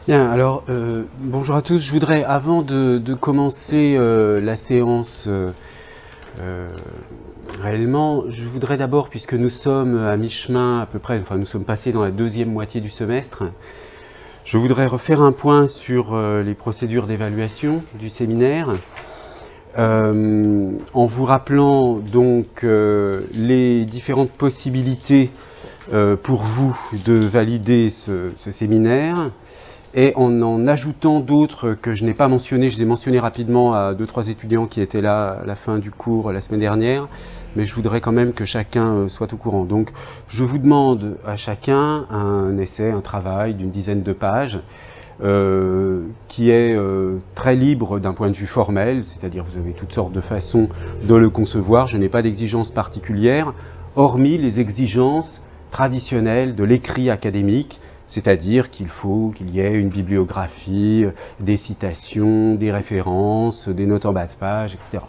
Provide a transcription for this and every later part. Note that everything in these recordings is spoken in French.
Bien, alors bonjour à tous. Je voudrais, avant de commencer la séance réellement, je voudrais d'abord, puisque nous sommes à mi-chemin à peu près, enfin nous sommes passés dans la deuxième moitié du semestre, je voudrais refaire un point sur les procédures d'évaluation du séminaire, en vous rappelant donc les différentes possibilités pour vous de valider ce séminaire, et en ajoutant d'autres que je n'ai pas mentionnées. Je les ai mentionnées rapidement à 2-3 étudiants qui étaient là à la fin du cours la semaine dernière, mais je voudrais quand même que chacun soit au courant. Donc je vous demande à chacun un essai, un travail d'une dizaine de pages, qui est très libre d'un point de vue formel, c'est-à-dire vous avez toutes sortes de façons de le concevoir. Je n'ai pas d'exigences particulières, hormis les exigences traditionnelles de l'écrit académique, c'est-à-dire qu'il faut qu'il y ait une bibliographie, des citations, des références, des notes en bas de page, etc.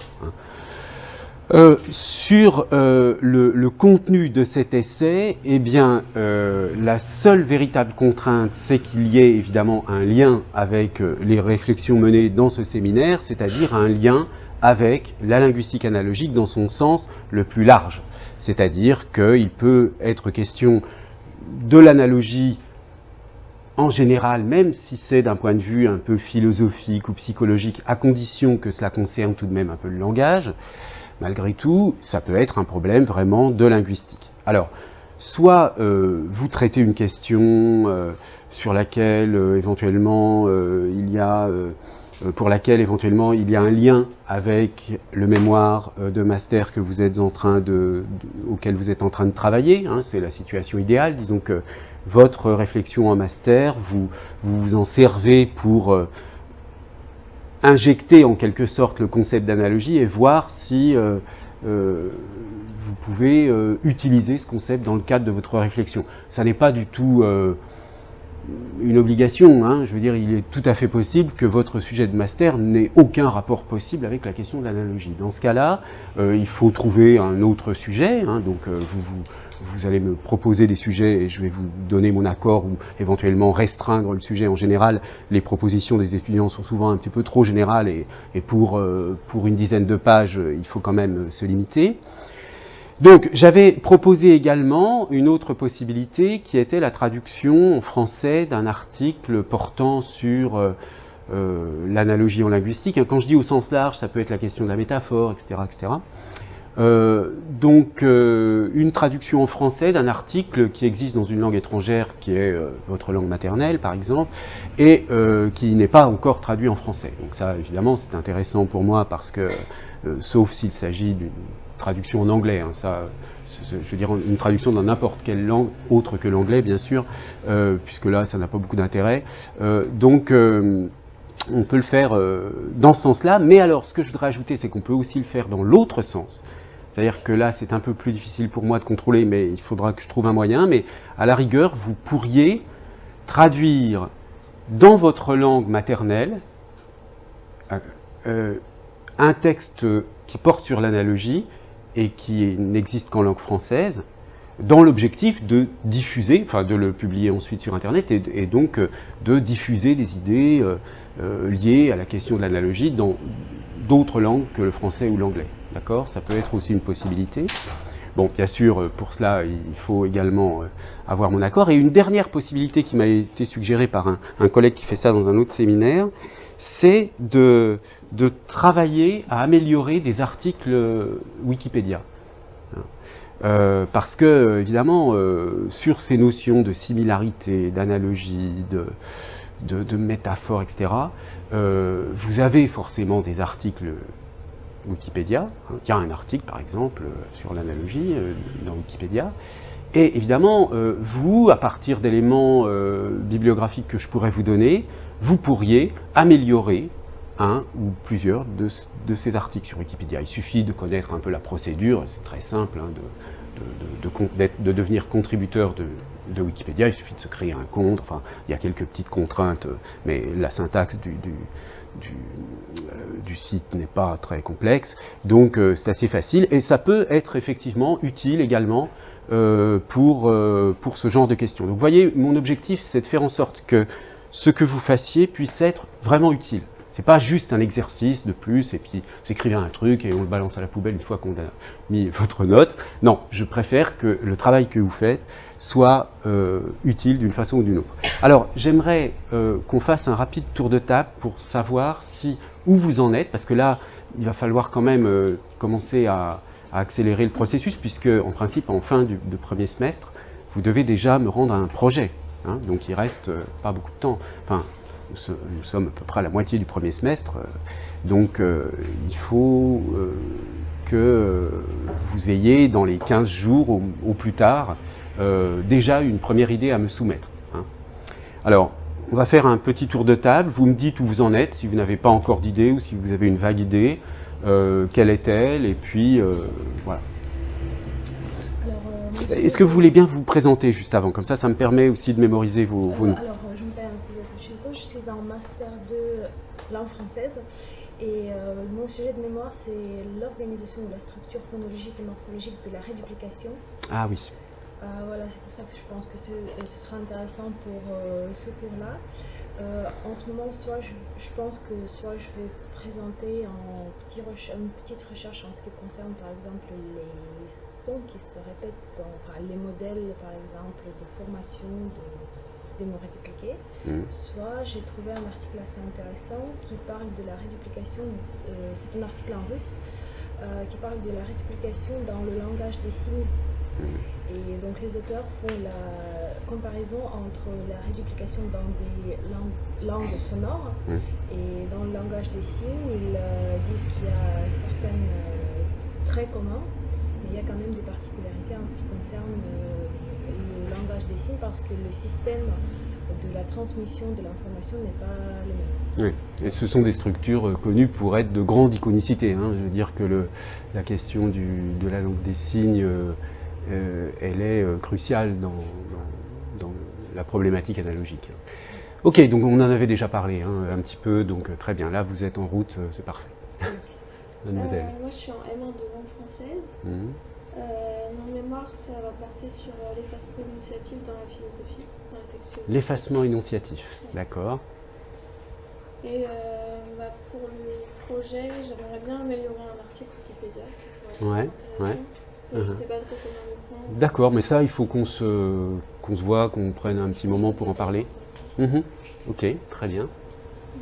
Sur le contenu de cet essai, eh bien, la seule véritable contrainte, c'est qu'il y ait évidemment un lien avec les réflexions menées dans ce séminaire, c'est-à-dire un lien avec la linguistique analogique dans son sens le plus large. C'est-à-dire qu'il peut être question de l'analogie en général, même si c'est d'un point de vue un peu philosophique ou psychologique, à condition que cela concerne tout de même un peu le langage, malgré tout, ça peut être un problème vraiment de linguistique. Alors, soit vous traitez une question sur laquelle éventuellement pour laquelle éventuellement il y a un lien avec le mémoire de master que vous êtes auquel vous êtes en train de travailler, hein, c'est la situation idéale. Disons que votre réflexion en master, vous vous en servez pour injecter en quelque sorte le concept d'analogie et voir si vous pouvez utiliser ce concept dans le cadre de votre réflexion. Ça n'est pas du tout une obligation, hein. Je veux dire, il est tout à fait possible que votre sujet de master n'ait aucun rapport possible avec la question de l'analogie. Dans ce cas-là, il faut trouver un autre sujet, hein. Donc vous allez me proposer des sujets et je vais vous donner mon accord ou éventuellement restreindre le sujet. En général, les propositions des étudiants sont souvent un petit peu trop générales et pour une dizaine de pages, il faut quand même se limiter. Donc, j'avais proposé également une autre possibilité qui était la traduction en français d'un article portant sur l'analogie en linguistique. Quand je dis au sens large, ça peut être la question de la métaphore, etc., etc. Donc, une traduction en français d'un article qui existe dans une langue étrangère qui est votre langue maternelle, par exemple, et qui n'est pas encore traduit en français. Donc ça, évidemment, c'est intéressant pour moi parce que, sauf s'il s'agit d'une traduction en anglais, hein, ça, je veux dire une traduction dans n'importe quelle langue autre que l'anglais, bien sûr, puisque là, ça n'a pas beaucoup d'intérêt. Donc, on peut le faire dans ce sens-là, mais alors, ce que je voudrais ajouter, c'est qu'on peut aussi le faire dans l'autre sens. C'est-à-dire que là, c'est un peu plus difficile pour moi de contrôler, mais il faudra que je trouve un moyen. Mais à la rigueur, vous pourriez traduire dans votre langue maternelle un texte qui porte sur l'analogie et qui n'existe qu'en langue française, dans l'objectif de diffuser, enfin de le publier ensuite sur Internet, et donc de diffuser des idées liées à la question de l'analogie dans d'autres langues que le français ou l'anglais. D'accord ? Ça peut être aussi une possibilité. Bon, bien sûr, pour cela, il faut également avoir mon accord. Et une dernière possibilité qui m'a été suggérée par un collègue qui fait ça dans un autre séminaire, c'est de travailler à améliorer des articles Wikipédia. Parce que, évidemment, sur ces notions de similarité, d'analogie, de métaphore, etc., vous avez forcément des articles Wikipédia. Il y a un article, par exemple, sur l'analogie dans Wikipédia. Et évidemment, vous, à partir d'éléments bibliographiques que je pourrais vous donner, vous pourriez améliorer un ou plusieurs de ces articles sur Wikipédia. Il suffit de connaître un peu la procédure, c'est très simple, hein, de devenir contributeur de Wikipédia. Il suffit de se créer un compte, enfin, il y a quelques petites contraintes, mais la syntaxe du site n'est pas très complexe, donc c'est assez facile, et ça peut être effectivement utile également pour ce genre de questions. Donc vous voyez, mon objectif, c'est de faire en sorte que ce que vous fassiez puisse être vraiment utile. C'est pas juste un exercice de plus et puis vous écrivez un truc et on le balance à la poubelle une fois qu'on a mis votre note. Non, je préfère que le travail que vous faites soit utile d'une façon ou d'une autre. Alors, j'aimerais qu'on fasse un rapide tour de table pour savoir où vous en êtes, parce que là, il va falloir quand même commencer à accélérer le processus, puisque en principe, en fin de premier semestre, vous devez déjà me rendre un projet. Hein, donc il reste pas beaucoup de temps. Enfin, nous sommes à peu près à la moitié du premier semestre, donc il faut que vous ayez dans les 15 jours au plus tard déjà une première idée à me soumettre. Hein. Alors, on va faire un petit tour de table, vous me dites où vous en êtes, si vous n'avez pas encore d'idée ou si vous avez une vague idée, quelle est-elle, et puis voilà. Est-ce que vous voulez bien vous présenter juste avant, comme ça me permet aussi de mémoriser vos noms. Alors, je m'appelle Anastasia, je suis en Master 2 langue française et mon sujet de mémoire c'est l'organisation de la structure phonologique et morphologique de la réduplication. Ah oui. Voilà, c'est pour ça que je pense que ce sera intéressant pour ce cours-là. En ce moment, je pense que soit je vais présenter une petite recherche en ce qui concerne par exemple les sons qui se répètent les modèles par exemple de formation des mots rédupliqués. Soit j'ai trouvé un article assez intéressant qui parle de la réduplication, c'est un article en russe, qui parle de la réduplication dans le langage des signes. Et donc les auteurs font la comparaison entre la réduplication dans des langues sonores et dans le langage des signes. Ils disent qu'il y a certains traits communs, mais il y a quand même des particularités en ce qui concerne le langage des signes parce que le système de la transmission de l'information n'est pas le même. Oui, et ce sont des structures connues pour être de grande iconicité. Hein. Je veux dire que la question de la langue des signes elle est cruciale dans la problématique analogique. Ok, donc on en avait déjà parlé un petit peu, donc très bien, là vous êtes en route, c'est parfait. Mademoiselle. Moi je suis en M1 de langue française. Mon mémoire ça va porter sur l'effacement énonciatif dans la philosophie, dans la textualité. L'effacement énonciatif, d'accord. Et pour le projet, j'aimerais bien améliorer un article Wikipédia. Ouais. Je ne sais pas trop comment le prendre. D'accord, mais ça, il faut qu'on se voit, qu'on prenne un petit moment pour en parler. Ok, très bien.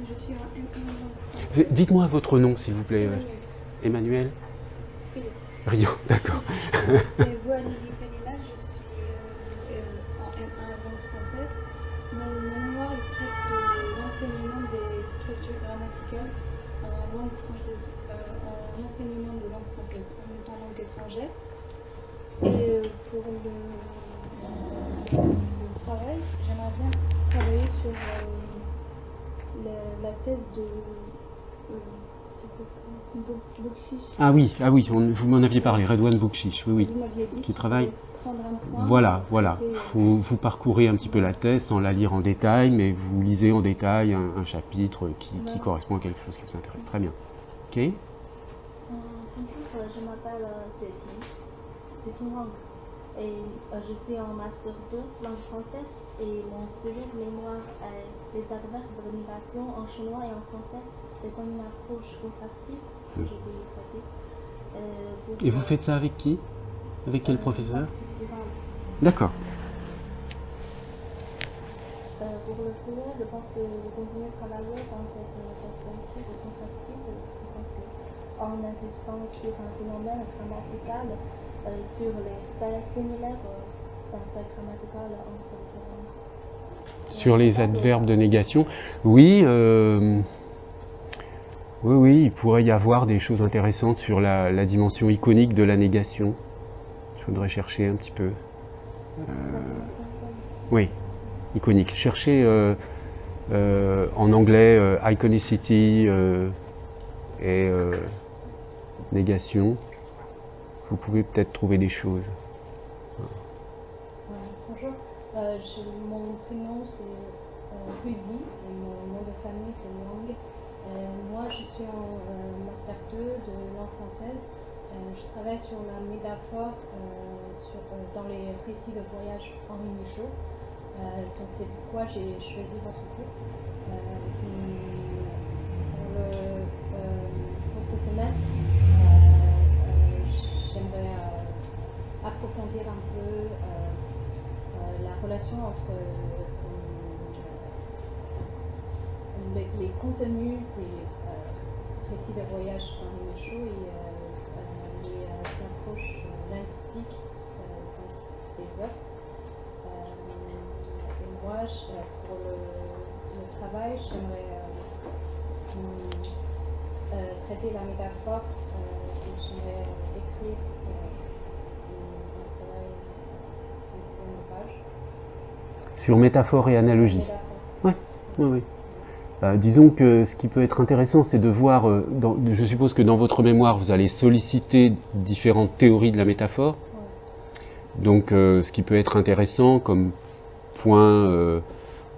Je suis en M1. Dites-moi votre nom, s'il vous plaît. Emmanuel Rio, d'accord. Et vous, Lily Felila, je suis en M1 langue française. Mon mémoire il traite de l'enseignement des structures grammaticales en langue française, en enseignement de langue française en langue étrangère. Et pour le travail, j'aimerais bien travailler sur la thèse de Boukchich. Ah oui, vous m'en aviez parlé, Redouane Boukchich, oui. Vous m'aviez dit qui travaille. Prendre un point. Voilà. Vous parcourez un petit peu la thèse sans la lire en détail, mais vous lisez en détail un chapitre qui correspond à quelque chose qui vous intéresse. Très bien. Ok. Bonjour, je m'appelle Sophie Wang et je suis en Master 2 langue française et mon sujet de mémoire est les adverbes de négation en chinois et en français. C'est comme une approche contrastive que je vais traiter. Et vous faites ça avec qui? Avec quel professeur? D'accord. Pour le sujet, je pense que je continue à travailler dans cette perspective contrastive. Je pense qu'en insistant sur un phénomène grammatical, sur les faits similaires d'un fait grammatical entre les langues. Sur les adverbes de négation, oui. Oui, il pourrait y avoir des choses intéressantes sur la dimension iconique de la négation. Je voudrais chercher un petit peu. Oui, iconique. Cherchez en anglais iconicity et négation. Vous pouvez peut-être trouver des choses. Bonjour, mon prénom c'est Rudy et mon nom de famille c'est Wang. Moi je suis en Master 2 de langue française je travaille sur la métaphore dans les récits de voyage Henri Michaud. Donc c'est pourquoi j'ai choisi votre cours. Pour ce semestre, j'aimerais approfondir un peu la relation entre les contenus des récits de voyage d'Henri Michaud et les approches linguistiques dans ces œuvres. Et moi, pour le travail, j'aimerais traiter la métaphore, j'aimerais écrire un travail sur une page. Sur métaphore et analogie. Oui, oui, oui. Disons que ce qui peut être intéressant, c'est de voir, je suppose que dans votre mémoire, vous allez solliciter différentes théories de la métaphore. Ouais. Donc, ce qui peut être intéressant comme point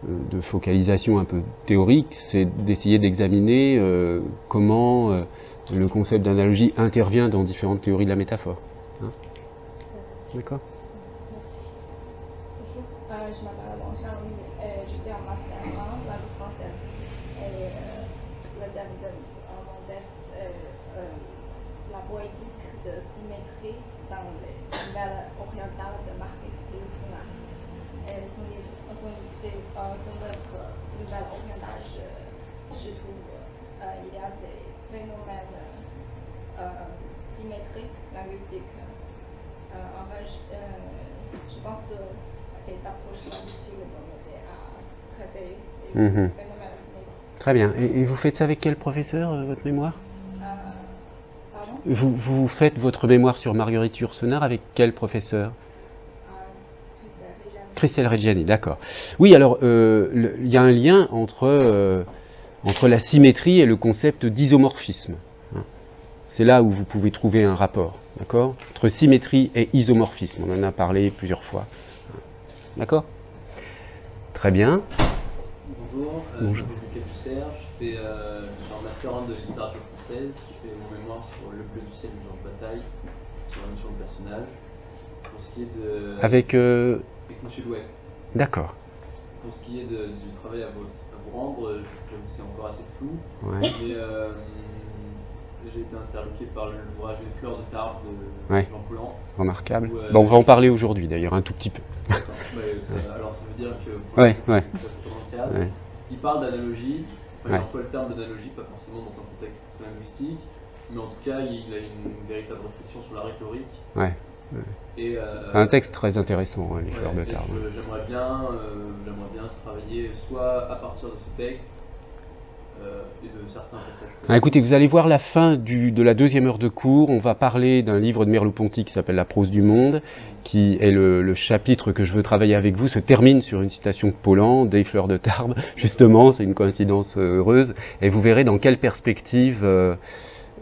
de focalisation un peu théorique, c'est d'essayer d'examiner comment le concept d'analogie intervient dans différentes théories de la métaphore. Hein? D'accord. Bonjour, je m'appelle Jean-Louis, je suis en master 1, langue française. Et le thème de mon test est la poétique de symétrie dans les nouvelles orientales de Marquis de Yourcenar. Son œuvre nouvelle orientale, je trouve il y a des phénomènes symétriques linguistiques. En fait, je pense que les approches linguistiques vont m'aider à traiter les phénomènes. Très bien. Et vous faites ça avec quel professeur, votre mémoire? Pardon? Vous faites votre mémoire sur Marguerite Yourcenar avec quel professeur? Christelle Reggiani, d'accord. Oui, alors, il y a un lien entre la symétrie et le concept d'isomorphisme. Hein. C'est là où vous pouvez trouver un rapport, d'accord, entre symétrie et isomorphisme. On en a parlé plusieurs fois. D'accord? Très bien. Bonjour, Bonjour. Je m'appelle Lucas je suis en master 1 de littérature française. Je fais mon mémoire sur Le bleu du ciel de Georges Bataille, sur la notion de personnage. Pour ce qui est de... Avec M. Louette. D'accord. Pour ce qui est du travail à vous rendre, c'est encore assez flou. Ouais. Mais j'ai été interloqué par l'ouvrage Les fleurs de Tarbes de Ouais. Jean Paulhan. Remarquable. Bon, on va en parler aujourd'hui d'ailleurs, un tout petit peu. D'accord. Alors ça veut dire que... Ouais. Ouais. Il parle d'analogie, il Ouais. emploie le terme d'analogie, pas forcément dans un contexte linguistique, mais en tout cas il a une véritable réflexion sur la rhétorique. Ouais. Et, un texte très intéressant, Les fleurs de Tarbes. J'aimerais bien travailler soit à partir de ce texte et de certains passages. Écoutez, vous allez voir la fin de la deuxième heure de cours. On va parler d'un livre de Merleau-Ponty qui s'appelle La prose du monde, qui est le chapitre que je veux travailler avec vous, se termine sur une citation de Paulhan, des fleurs de Tarbes. Justement, c'est une coïncidence heureuse. Et vous verrez dans quelle perspective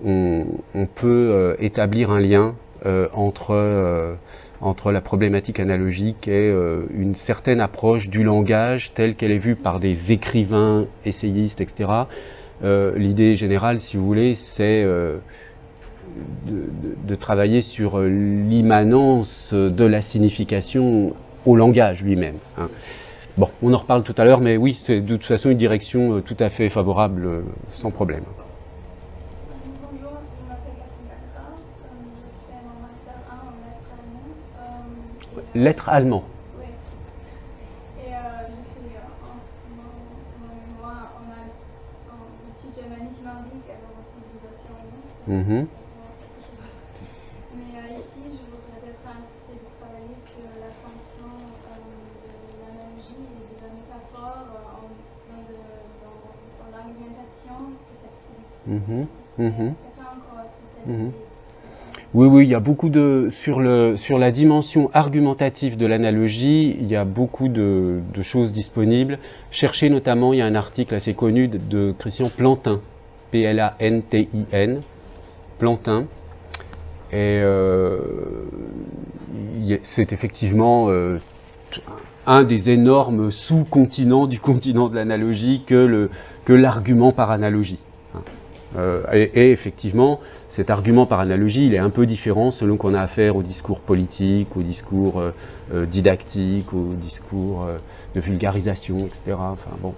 on peut établir un lien entre la problématique analogique et une certaine approche du langage telle qu'elle est vue par des écrivains, essayistes, etc. L'idée générale, si vous voulez, c'est de travailler sur l'immanence de la signification au langage lui-même. Hein. Bon, on en reparle tout à l'heure, mais oui, c'est de toute façon une direction tout à fait favorable, sans problème. Bonjour, je m'appelle Catherine Bacras, je fais mon master 1 en lettres allemandes. Lettres allemandes. Oui. Et j'ai fait mon mémoire en études germaniques nordiques, alors en civilisation allemande. Mais ici, je voudrais être intéressée de travailler sur la fonction de l'analogie et de la métaphore dans l'argumentation, peut-être. C'est pas encore spécialisé. Oui, il y a beaucoup sur la dimension argumentative de l'analogie, il y a beaucoup de choses disponibles. Cherchez notamment, il y a un article assez connu de Christian Plantin, Plantin, Plantin, et c'est effectivement un des énormes sous-continents du continent de l'analogie que l'argument par analogie. Et effectivement, cet argument par analogie, il est un peu différent selon qu'on a affaire au discours politique, au discours didactique, au discours de vulgarisation, etc. Enfin bon,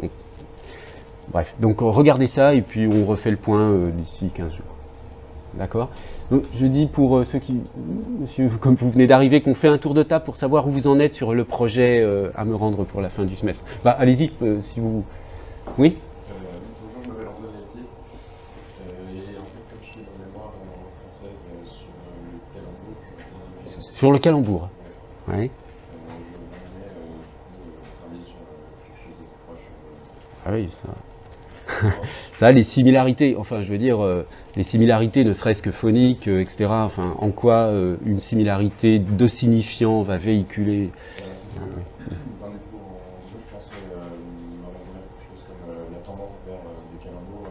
bon. Bref, donc regardez ça et puis on refait le point d'ici 15 jours. D'accord ? Donc, je dis pour ceux qui, monsieur, comme vous venez d'arriver, qu'on fait un tour de table pour savoir où vous en êtes sur le projet à me rendre pour la fin du semestre. Bah, allez-y, si vous... Oui ? Bonjour, je m'appelle Antoine Latier. Et en fait, comme je fais mon mémoire en langue française sur le calembour. Sur le calembour. Ouais. Ouais. Je voudrais travailler sur quelque chose d'assez proche. Ah oui, ça. Ça, les similarités, enfin, je veux dire, les similarités ne serait-ce que phoniques, etc. Enfin, en quoi une similarité de signifiant va véhiculer. Dans les cours en jeu, je pensais quelque chose comme la tendance vers des calembours.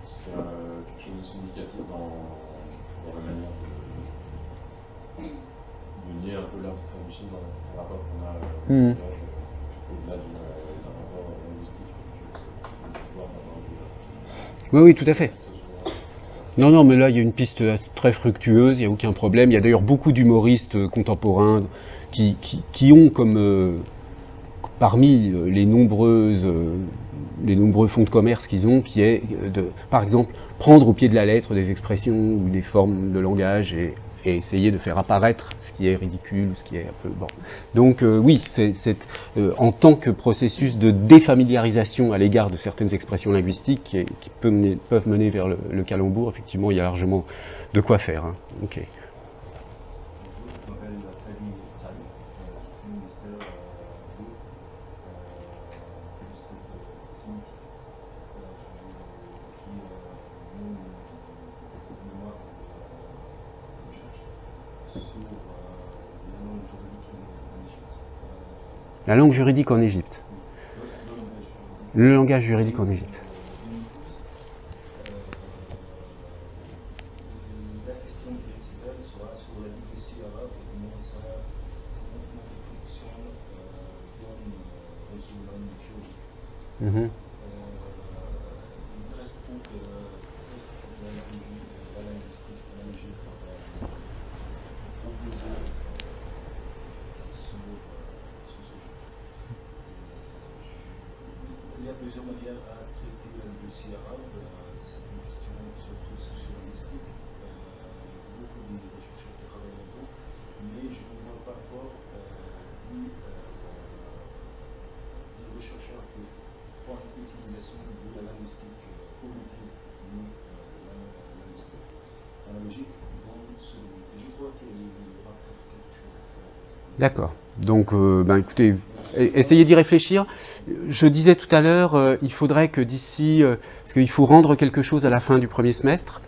C'était quelque chose de significatif dans la manière de nier un peu l'art de Saint-Michel dans certains rapports qu'on a au-delà d'un rapport linguistique. Oui, oui, tout à fait. Non, non, mais là, il y a une piste très fructueuse, il n'y a aucun problème. Il y a d'ailleurs beaucoup d'humoristes contemporains qui ont comme, parmi les nombreux fonds de commerce qu'ils ont, qui est, par exemple, prendre au pied de la lettre des expressions ou des formes de langage et essayer de faire apparaître ce qui est ridicule, ce qui est un peu... Bon. Donc oui, c'est en tant que processus de défamiliarisation à l'égard de certaines expressions linguistiques qui peuvent mener vers le calembour, effectivement, il y a largement de quoi faire. Hein. Ok. Je m'appelle Fadi Sal, je suis ministère La langue juridique en Égypte. Le langage juridique en Égypte. La question principale sera sur la diplomatie arabe et comment ça fonctionne dans le domaine juridique. Il reste beaucoup de la linguistique, proposer il y a plusieurs manières à traiter le dossier arabe. C'est une question surtout sociolinguistique. Beaucoup de chercheurs qui travaillent là-dedans, mais je ne vois pas encore des chercheurs qui font l'utilisation de la linguistique cognitive, non la linguistique analogique dans ce domaine. Et je crois qu'il y aura peut-être quelque chose à faire. D'accord. Donc, écoutez, essayez d'y réfléchir. Je disais tout à l'heure, il faudrait que d'ici, parce qu'il faut rendre quelque chose à la fin du premier semestre,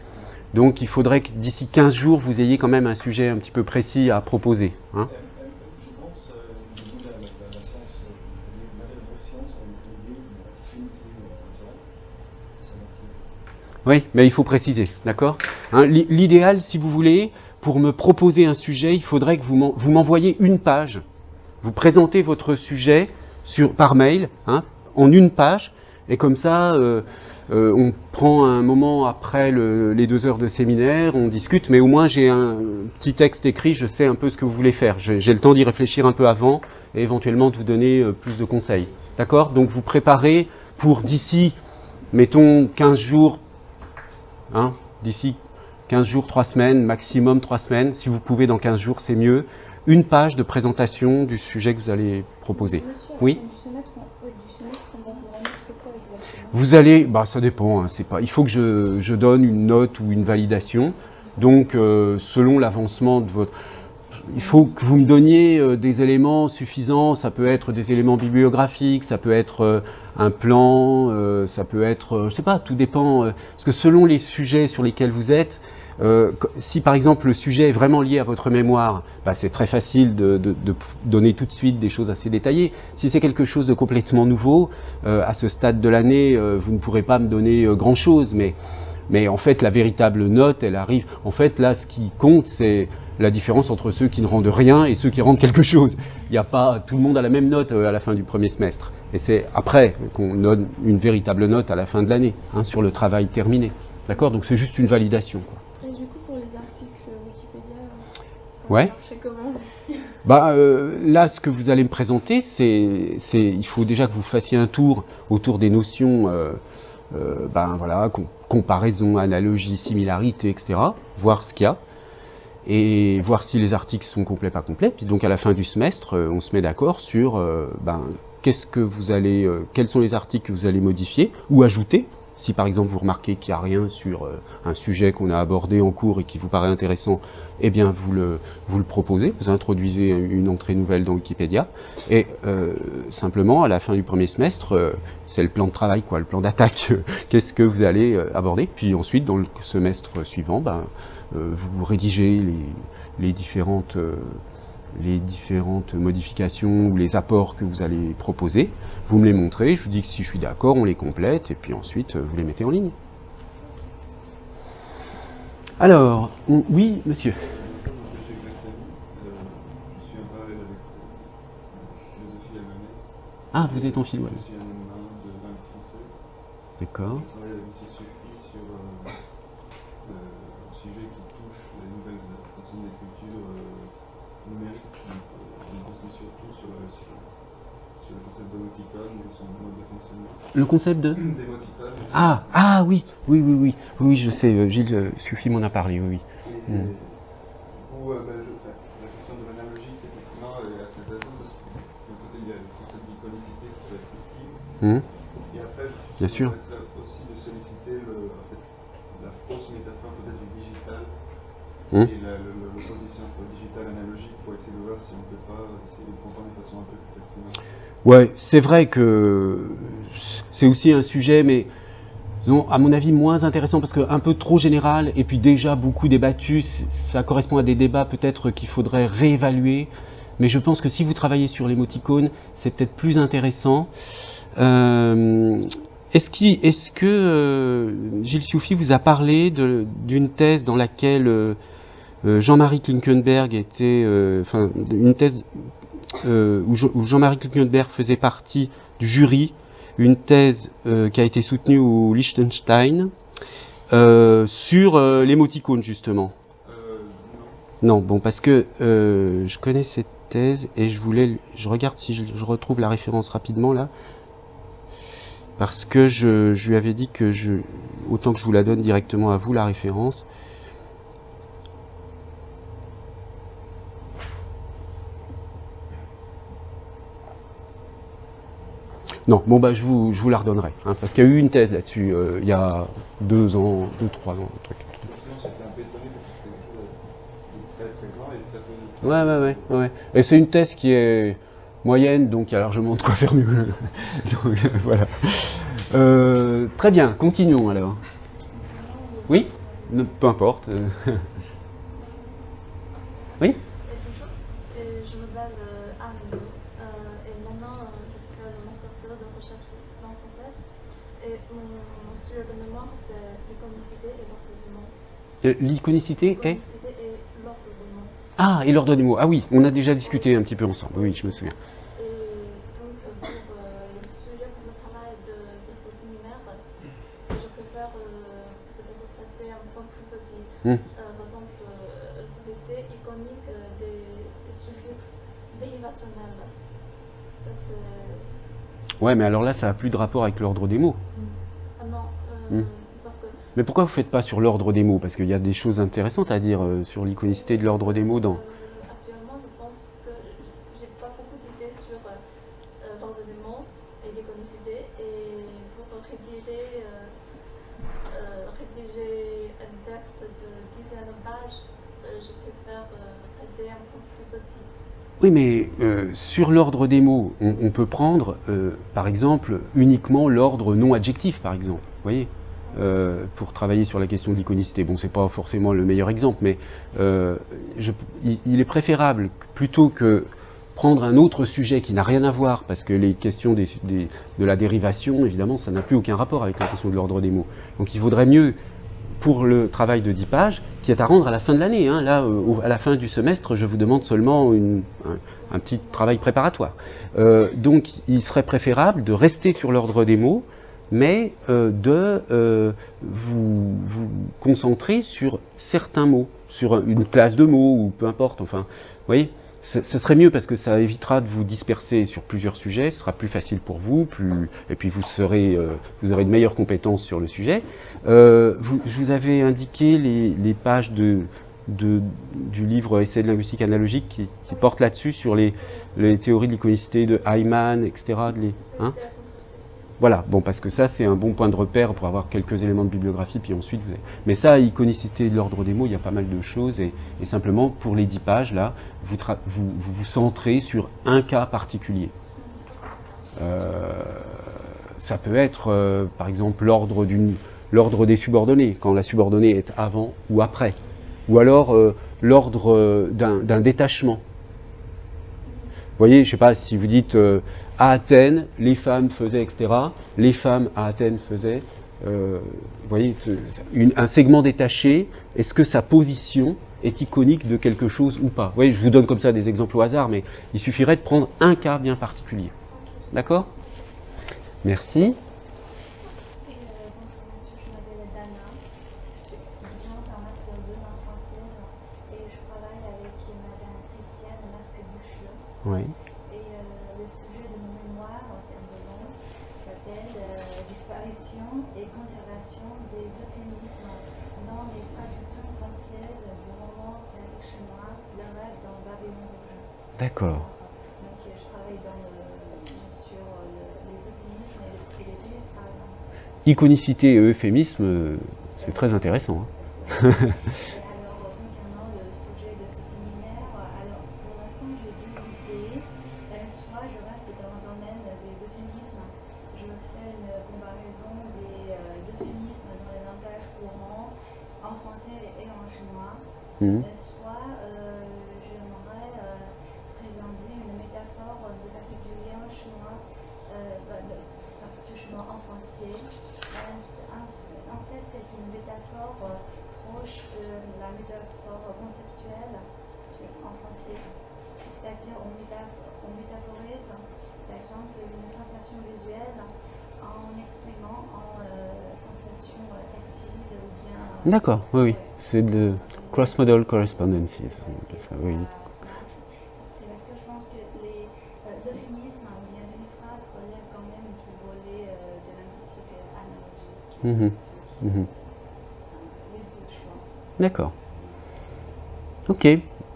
donc il faudrait que d'ici 15 jours, vous ayez quand même un sujet un petit peu précis à proposer. Hein. Je pense que la science, la science a une affinité Oui, mais il faut préciser, d'accord hein, l'idéal, si vous voulez, pour me proposer un sujet, il faudrait que vous m'envoyiez une page. Vous présentez votre sujet par mail, hein, en une page, et comme ça, on prend un moment après les 2 heures de séminaire, on discute, mais au moins j'ai un petit texte écrit, je sais un peu ce que vous voulez faire. J'ai le temps d'y réfléchir un peu avant, et éventuellement de vous donner plus de conseils. D'accord ? Donc vous préparez pour d'ici, mettons, 15 jours, hein, d'ici 15 jours, 3 semaines, maximum 3 semaines, si vous pouvez dans 15 jours, c'est mieux. Une page de présentation du sujet que vous allez proposer. Oui ? Vous allez, ça dépend, hein, c'est pas. Il faut que je donne une note ou une validation. Donc, selon l'avancement de votre. Il faut que vous me donniez des éléments suffisants. Ça peut être des éléments bibliographiques, ça peut être un plan, ça peut être, je sais pas, tout dépend. Parce que selon les sujets sur lesquels vous êtes. Si par exemple le sujet est vraiment lié à votre mémoire, c'est très facile de donner tout de suite des choses assez détaillées. Si c'est quelque chose de complètement nouveau, à ce stade de l'année, vous ne pourrez pas me donner grand-chose, mais Mais en fait, la véritable note, elle arrive... En fait, là, ce qui compte, c'est la différence entre ceux qui ne rendent rien et ceux qui rendent quelque chose. Il n'y a pas... Tout le monde a la même note à la fin du premier semestre. Et c'est après qu'on donne une véritable note à la fin de l'année, hein, sur le travail terminé. D'accord? Donc c'est juste une validation, quoi. Et du coup, pour les articles Wikipédia, ça Ouais. marchait comment? Là, ce que vous allez me présenter, il faut déjà que vous fassiez un tour autour des notions, voilà, comparaison, analogie, similarité, etc. Voir ce qu'il y a et voir si les articles sont complets, pas complets. Puis donc à la fin du semestre, on se met d'accord sur quels sont les articles que vous allez modifier ou ajouter. Si par exemple vous remarquez qu'il n'y a rien sur un sujet qu'on a abordé en cours et qui vous paraît intéressant, eh bien vous le proposez, vous introduisez une entrée nouvelle dans Wikipédia, et simplement à la fin du premier semestre, c'est le plan de travail, quoi, le plan d'attaque, qu'est-ce que vous allez aborder, puis ensuite dans le semestre suivant, vous rédigez les différentes modifications ou les apports que vous allez proposer, vous me les montrez, je vous dis que si je suis d'accord, on les complète, et puis ensuite vous les mettez en ligne. Alors, oui, monsieur. Je suis Glassani, je suis en parallèle avec philosophie à l'ENS. Ah, vous êtes en philo. Je suis un M1 de langue française. D'accord. Je travaille avec M. Suffy sur un sujet qui touche la nouvelle façon d'écriture numérique. On conseille surtout sur le concept d'émoticône et son mode de fonctionnement. Le concept de d'émoticône. Oui, je sais, Gilles Suffy m'en a parlé, oui. La question de l'analogie, effectivement, est assez intéressante parce que d'un côté, il y a le concept d'iconicité qui peut être utile. Et après, bien sûr. Aussi de solliciter la fausse métaphore peut-être du digital et l'opposition entre le digital et analogique pour essayer de voir si on ne peut pas essayer de comprendre de façon un peu peut-être plus marquée. Ouais, c'est vrai que c'est aussi un sujet, mais disons, à mon avis moins intéressant parce qu'un peu trop général et puis déjà beaucoup débattu, ça correspond à des débats peut-être qu'il faudrait réévaluer, mais je pense que si vous travaillez sur l'émoticône, c'est peut-être plus intéressant. Est-ce que Gilles Suffy vous a parlé d'une thèse dans laquelle Jean-Marie Klinkenberg était, une thèse où Jean-Marie Klinkenberg faisait partie du jury, une thèse qui a été soutenue au Liechtenstein sur l'émoticône justement. Non, bon, parce que je connais cette thèse et je regarde si je retrouve la référence rapidement là. Parce que je lui avais dit que autant que je vous la donne directement à vous, la référence. Non, bon je vous la redonnerai, hein, parce qu'il y a eu une thèse là-dessus il y a 2 ans, 2-3 ans, un truc. J'étais un peu étonné parce que c'est quelque chose de très présent et très peu. Ouais. Et c'est une thèse qui est moyenne, donc il y a largement de quoi faire mieux. Donc, voilà. Très bien, continuons alors. Oui? Peu importe. Oui? Je m'appelle Anne, et maintenant je fais le master 2 de recherche en langue française. Et mon sujet de mémoire c'est l'iconicité et l'ordre des mots. L'iconicité et l'ordre des mots. Ah, et l'ordre des mots. Ah oui, on a déjà discuté un petit peu ensemble. Oui, je me souviens. Et donc pour le sujet pour le travail de ce séminaire, je préfère peut-être traiter un point plus petit. Par exemple, l'idée iconique des suffixes dérivationnels. Ça c'est... Ouais, mais alors là, ça n'a plus de rapport avec l'ordre des mots. Ah non, parce que... Mais pourquoi vous ne faites pas sur l'ordre des mots? Parce qu'il y a des choses intéressantes à dire sur l'iconicité de l'ordre des mots dans... Actuellement, je pense que j'ai pas beaucoup d'idées sur l'ordre des mots et l'iconicité. Et pour rédiger un texte de dizaines de pages, je préfère traiter un peu plus petit. Oui, mais sur l'ordre des mots, on peut prendre, par exemple, uniquement l'ordre non adjectif, par exemple. Vous voyez, pour travailler sur la question de l'iconicité. Bon, c'est pas forcément le meilleur exemple, mais il est préférable, plutôt que prendre un autre sujet qui n'a rien à voir, parce que les questions de la dérivation, évidemment, ça n'a plus aucun rapport avec la question de l'ordre des mots. Donc il vaudrait mieux pour le travail de 10 pages, qui est à rendre à la fin de l'année. Hein. Là, à la fin du semestre, je vous demande seulement un petit travail préparatoire. Donc, il serait préférable de rester sur l'ordre des mots, mais de vous concentrer sur certains mots, sur une classe de mots, ou peu importe, enfin, vous voyez, ce serait mieux parce que ça évitera de vous disperser sur plusieurs sujets, ce sera plus facile pour vous, et puis vous aurez de meilleures compétences sur le sujet. Je vous avais indiqué les pages du livre Essai de linguistique analogique qui porte là-dessus, sur les théories de l'iconicité de Hyman, etc. Voilà, bon, parce que ça, c'est un bon point de repère pour avoir quelques éléments de bibliographie, puis ensuite vous avez... Mais ça, iconicité de l'ordre des mots, il y a pas mal de choses, et simplement, pour les 10 pages, là, vous centrez sur un cas particulier. Ça peut être, par exemple, l'ordre des subordonnés, quand la subordonnée est avant ou après. Ou alors, l'ordre d'un détachement. Vous voyez, je ne sais pas si vous dites à Athènes, les femmes faisaient, etc. Les femmes à Athènes faisaient. Vous voyez, un segment détaché, est-ce que sa position est iconique de quelque chose ou pas? Vous voyez, je vous donne comme ça des exemples au hasard, mais il suffirait de prendre un cas bien particulier. D'accord? Merci. Oui. Et le sujet de mon mémoire, c'est un peu long, s'appelle Disparition et conservation des euphémismes dans les traductions françaises du roman classique chinois, Le rêve dans Babylone rouge. D'accord. Donc je travaille sur les euphémismes et les téléphrases. Iconicité et euphémisme, c'est très intéressant. Hein. Soit j'aimerais présenter une métaphore de particulier en chinois, particulièrement en français. En fait, c'est une métaphore proche de la métaphore conceptuelle en français. C'est-à-dire on métaphorise, par exemple, une sensation visuelle en exprimant en sensation tactile ou bien... D'accord, oui, c'est de cross-modal correspondence. Oui. C'est parce que je pense que les euphémismes ou bien les phrases relèvent quand même du volet de linguistique analogique. Les deux choix. D'accord. Ok,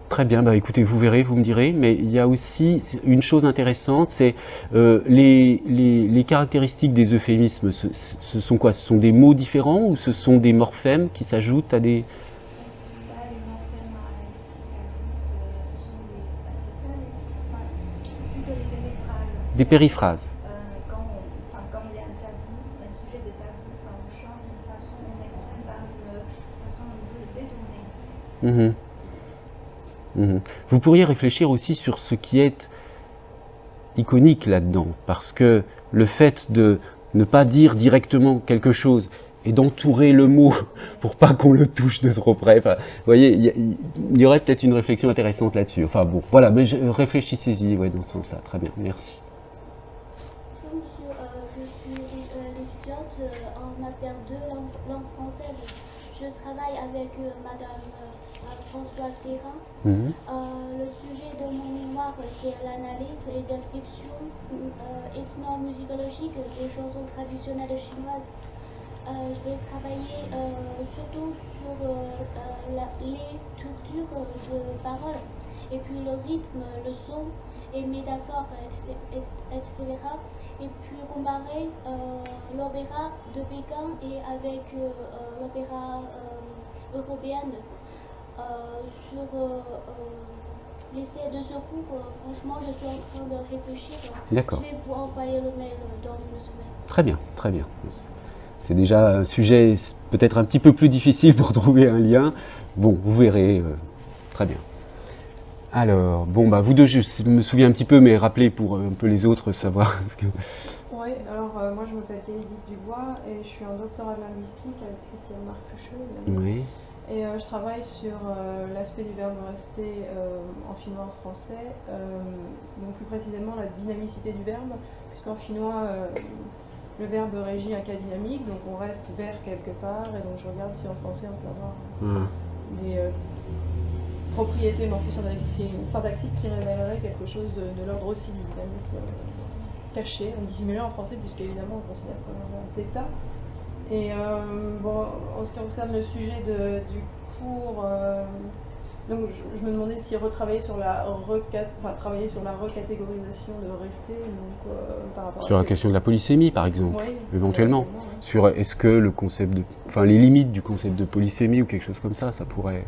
très bien. Bah, écoutez, vous verrez, vous me direz. Mais il y a aussi une chose intéressante, c'est les caractéristiques des euphémismes. Ce sont quoi? Ce sont des mots différents ou ce sont des morphèmes qui s'ajoutent à des... Des périphrases. Quand il y a un tabou, un sujet de tabou, on change d'une façon, on exprime par une façon un peu détournée. Vous pourriez réfléchir aussi sur ce qui est iconique là-dedans, parce que le fait de ne pas dire directement quelque chose et d'entourer le mot pour pas qu'on le touche de trop près, enfin, vous voyez, il y aurait peut-être une réflexion intéressante là-dessus. Enfin bon, voilà, mais réfléchissez-y, ouais, dans ce sens-là. Très bien, merci. Je suis étudiante en master 2 langue française. Je travaille avec Madame Françoise Guérin. Le sujet de mon mémoire, c'est l'analyse et description ethnomusicologique des chansons traditionnelles chinoises. Je vais travailler surtout sur les structures de parole, et puis le rythme, le son, et métaphores, etc. Et puis comparer l'opéra de Pékin et avec l'opéra européen. Sur l'essai de secours, franchement, je suis en train de réfléchir. D'accord. Je vais vous envoyer le mail dans une semaine. Très bien, très bien. C'est déjà un sujet peut-être un petit peu plus difficile pour trouver un lien. Bon, vous verrez. Très bien. Alors, bon, bah vous deux, je me souviens un petit peu, mais rappelez pour un peu les autres, savoir. Moi, Oui, alors moi je m'appelle Édith Dubois et je suis en doctorat de linguistique avec Christiane Marquecheux. Oui. Et je travaille sur l'aspect du verbe rester en finnois en français, donc plus précisément la dynamicité du verbe, puisqu'en finnois le verbe régit un cas dynamique, donc on reste vers quelque part, et donc je regarde si en français on peut avoir des propriétés morpho-syntaxiques qui révéleraient quelque chose de l'ordre aussi du dynamisme caché, dissimulé en français, puisqu'évidemment on considère comme un θ. Et bon, en ce qui concerne le sujet du cours, donc je me demandais si retravailler sur travailler sur la recatégorisation de rester, donc par rapport sur la question de la polysémie, par exemple, oui, éventuellement. Ouais. Sur est-ce que le concept de, les limites du concept de polysémie ou quelque chose comme ça pourrait.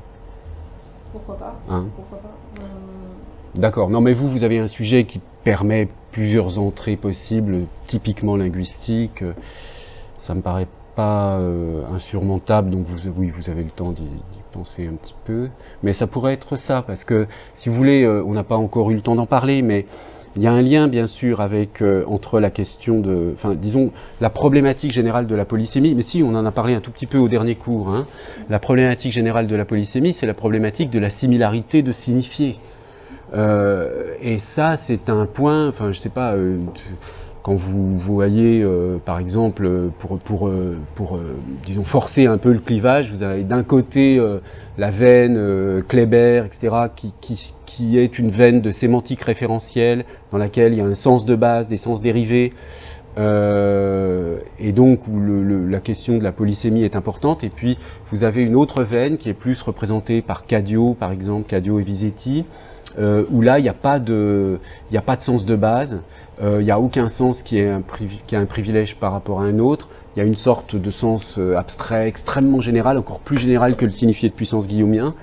Pourquoi pas. Hein? Pourquoi pas. D'accord. Non, mais vous avez un sujet qui permet plusieurs entrées possibles, typiquement linguistiques. Ça me paraît pas insurmontable, donc vous avez le temps d'y penser un petit peu. Mais ça pourrait être ça, parce que, si vous voulez, on n'a pas encore eu le temps d'en parler, mais il y a un lien, bien sûr, entre la question de... disons, la problématique générale de la polysémie, mais si, on en a parlé un tout petit peu au dernier cours, hein. La problématique générale de la polysémie, c'est la problématique de la similarité de signifiés. Et ça, c'est un point, je sais pas... quand vous voyez, par exemple, pour disons, forcer un peu le clivage, vous avez d'un côté la veine Kléber, etc., qui est une veine de sémantique référentielle, dans laquelle il y a un sens de base, des sens dérivés, et donc où la question de la polysémie est importante. Et puis, vous avez une autre veine qui est plus représentée par Cadio, par exemple, Cadio et Visetti, où là, il n'y a pas de sens de base, il n'y a aucun sens qui a un privilège par rapport à un autre, il y a une sorte de sens abstrait extrêmement général, encore plus général que le signifié de puissance guillaumien,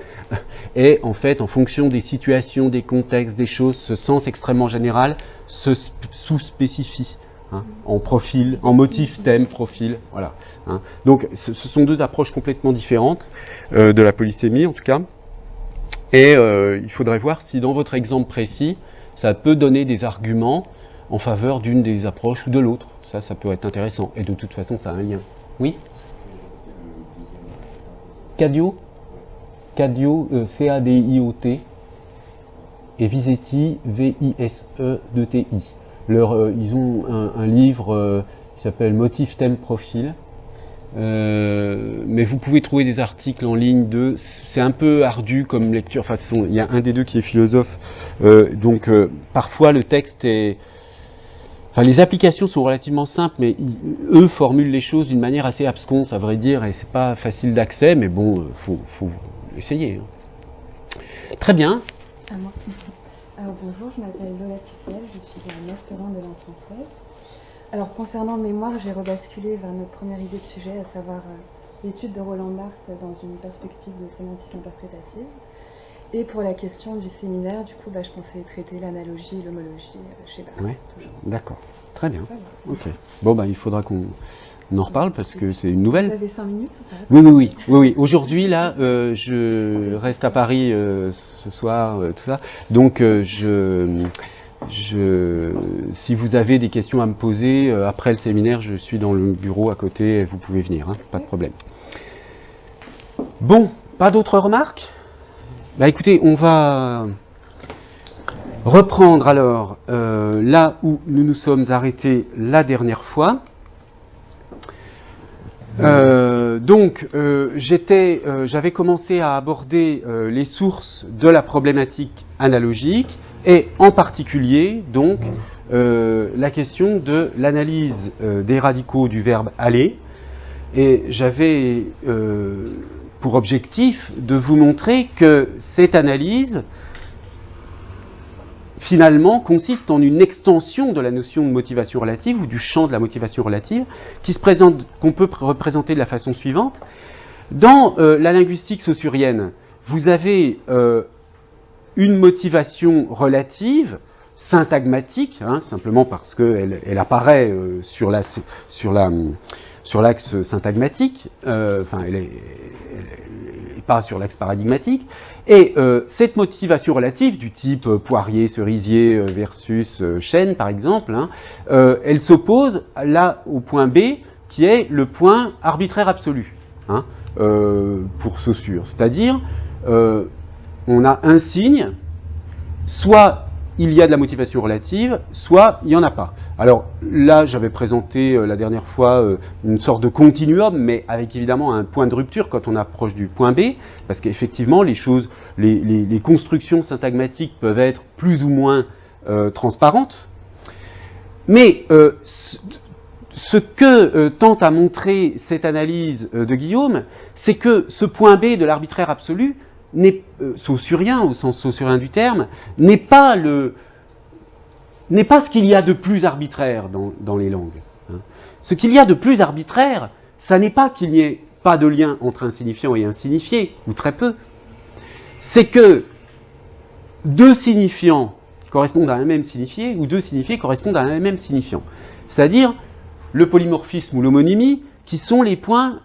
et en fait, en fonction des situations, des contextes, des choses, ce sens extrêmement général se sous-spécifie. Hein, en profil, en motif, thème, profil, voilà. Hein. Donc, ce sont deux approches complètement différentes de la polysémie, en tout cas. Et il faudrait voir si dans votre exemple précis, ça peut donner des arguments en faveur d'une des approches ou de l'autre. Ça peut être intéressant. Et de toute façon, ça a un lien. Oui ? Cadio, C-A-D-I-O-T, et Visetti, V-I-S-E-T-I. Ils ont un livre qui s'appelle Motif, thème, profil. Mais vous pouvez trouver des articles en ligne c'est un peu ardu comme lecture, il y a un des deux qui est philosophe, donc parfois le texte est... les applications sont relativement simples, mais eux formulent les choses d'une manière assez absconse, à vrai dire, et c'est pas facile d'accès, mais bon, faut essayer. Hein. Très bien. À moi. Alors bonjour, je m'appelle Lola Tissel, je suis en Master 1 de langue française. Alors concernant le mémoire, j'ai rebasculé vers notre première idée de sujet, à savoir l'étude de Roland Barthes dans une perspective de sémantique interprétative. Et pour la question du séminaire, du coup, je pensais traiter l'analogie et l'homologie chez Barthes. Oui, d'accord. Très bien. Voilà. Ok. Bon, il faudra qu'on en reparle parce que c'est une nouvelle. Vous avez 5 minutes ou pas ? Oui. Aujourd'hui, là, je reste à Paris ce soir, tout ça. Donc, si vous avez des questions à me poser, après le séminaire, je suis dans le bureau à côté et vous pouvez venir, hein, pas de problème. Bon, pas d'autres remarques ? Écoutez, on va reprendre alors là où nous nous sommes arrêtés la dernière fois. J'avais commencé à aborder les sources de la problématique analogique et en particulier donc la question de l'analyse des radicaux du verbe aller, et j'avais pour objectif de vous montrer que cette analyse finalement consiste en une extension de la notion de motivation relative ou du champ de la motivation relative qu'on peut représenter de la façon suivante. Dans la linguistique saussurienne, vous avez une motivation relative, syntagmatique, hein, simplement parce qu'elle apparaît sur l'axe syntagmatique, enfin elle est pas sur l'axe paradigmatique, et cette motivation relative du type poirier, cerisier versus chêne par exemple, hein, elle s'oppose là au point B qui est le point arbitraire absolu, hein, pour Saussure, c'est-à-dire on a un signe, soit il y a de la motivation relative, soit il n'y en a pas. Alors là, j'avais présenté la dernière fois une sorte de continuum, mais avec évidemment un point de rupture quand on approche du point B, parce qu'effectivement, les choses, les constructions syntagmatiques peuvent être plus ou moins transparentes. Mais ce que tente à montrer cette analyse de Guillaume, c'est que ce point B de l'arbitraire absolu n'est saussurien, au sens saussurien du terme, n'est pas ce qu'il y a de plus arbitraire dans les langues. Hein. Ce qu'il y a de plus arbitraire, ça n'est pas qu'il n'y ait pas de lien entre un signifiant et un signifié, ou très peu. C'est que deux signifiants correspondent à un même signifié, ou deux signifiés correspondent à un même signifiant. C'est-à-dire le polymorphisme ou l'homonymie, qui sont les points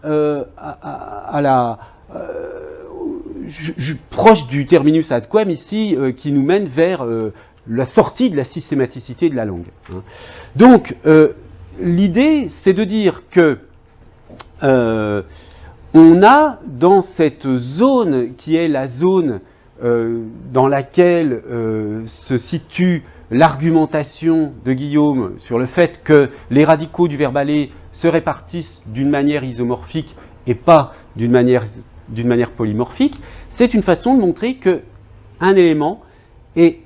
proche du terminus ad quem ici, qui nous mène vers la sortie de la systématicité de la langue. Hein. Donc, l'idée, c'est de dire que on a dans cette zone qui est la zone dans laquelle se situe l'argumentation de Guillaume sur le fait que les radicaux du verbe aller se répartissent d'une manière isomorphique et pas d'une manière polymorphique, c'est une façon de montrer qu'un élément est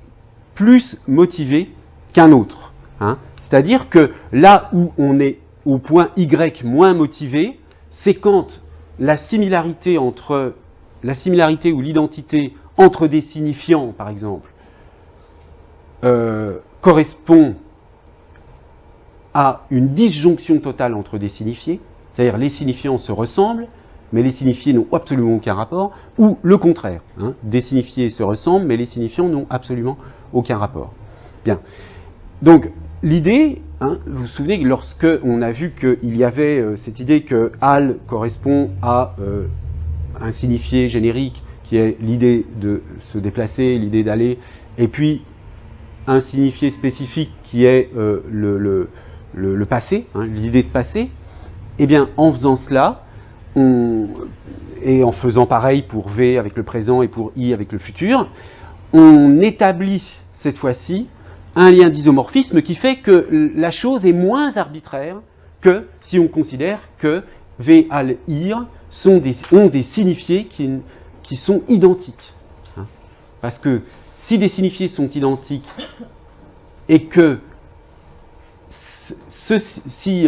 plus motivé qu'un autre. Hein. C'est-à-dire que là où on est au point Y moins motivé, c'est quand la similarité ou l'identité entre des signifiants, par exemple, correspond à une disjonction totale entre des signifiés, c'est-à-dire les signifiants se ressemblent, mais les signifiés n'ont absolument aucun rapport, ou le contraire, hein, des signifiés se ressemblent, mais les signifiants n'ont absolument aucun rapport. Bien. Donc, l'idée, hein, vous vous souvenez que lorsque on a vu qu'il y avait cette idée que al correspond à un signifié générique, qui est l'idée de se déplacer, l'idée d'aller, et puis un signifié spécifique qui est le passé, hein, l'idée de passer, eh bien, en faisant cela, et en faisant pareil pour V avec le présent et pour I avec le futur, on établit cette fois-ci un lien d'isomorphisme qui fait que la chose est moins arbitraire que si on considère que V, al, ir ont des signifiés qui sont identiques. Hein. Parce que si des signifiés sont identiques et que si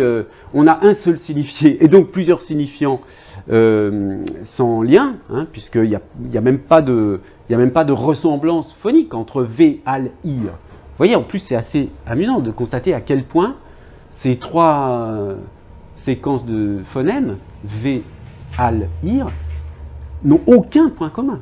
on a un seul signifié et donc plusieurs signifiants sans lien, hein, puisqu'il n'y a même pas de ressemblance phonique entre V, al, ir. Vous voyez, en plus, c'est assez amusant de constater à quel point ces trois séquences de phonèmes, V, al, ir, n'ont aucun point commun.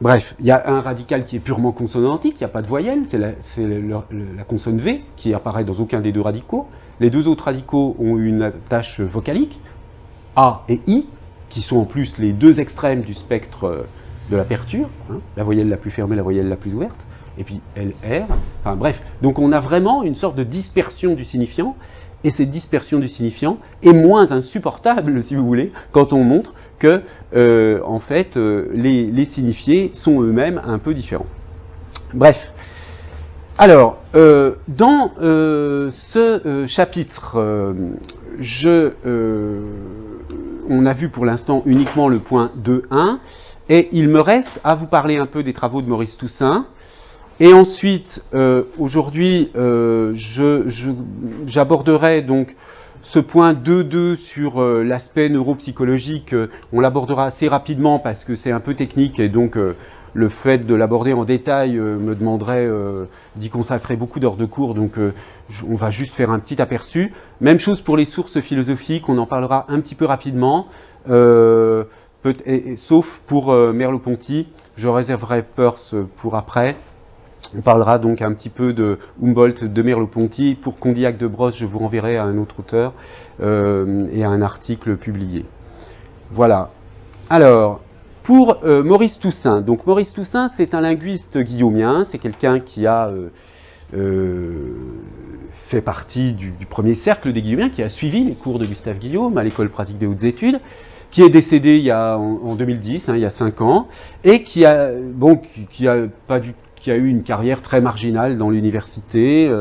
Bref, il y a un radical qui est purement consonantique, il n'y a pas de voyelle, c'est la consonne V qui apparaît dans aucun des deux radicaux. Les deux autres radicaux ont une attache vocalique, A et I, qui sont en plus les deux extrêmes du spectre de l'aperture, hein, la voyelle la plus fermée, la voyelle la plus ouverte, et puis L, R, enfin bref. Donc on a vraiment une sorte de dispersion du signifiant, et cette dispersion du signifiant est moins insupportable, si vous voulez, quand on montre que, en fait, les signifiés sont eux-mêmes un peu différents. Bref. Alors, dans ce chapitre, on a vu pour l'instant uniquement le point 2.1, et il me reste à vous parler un peu des travaux de Maurice Toussaint. Et ensuite, aujourd'hui, j'aborderai donc ce point 2.2 sur l'aspect neuropsychologique. On l'abordera assez rapidement parce que c'est un peu technique et donc le fait de l'aborder en détail me demanderait d'y consacrer beaucoup d'heures de cours. Donc on va juste faire un petit aperçu. Même chose pour les sources philosophiques, on en parlera un petit peu rapidement. sauf pour Merleau-Ponty, je réserverai Peirce pour après. On parlera donc un petit peu de Humboldt, de Merleau-Ponty. Pour Condillac de Brosse, je vous renverrai à un autre auteur et à un article publié. Voilà. Alors, pour Maurice Toussaint. Donc Maurice Toussaint, c'est un linguiste guillaumien, c'est quelqu'un qui a fait partie du premier cercle des Guillaumiens, qui a suivi les cours de Gustave Guillaume à l'École pratique des hautes études, qui est décédé en 2010, il y a 5 ans, et qui a eu une carrière très marginale dans l'université.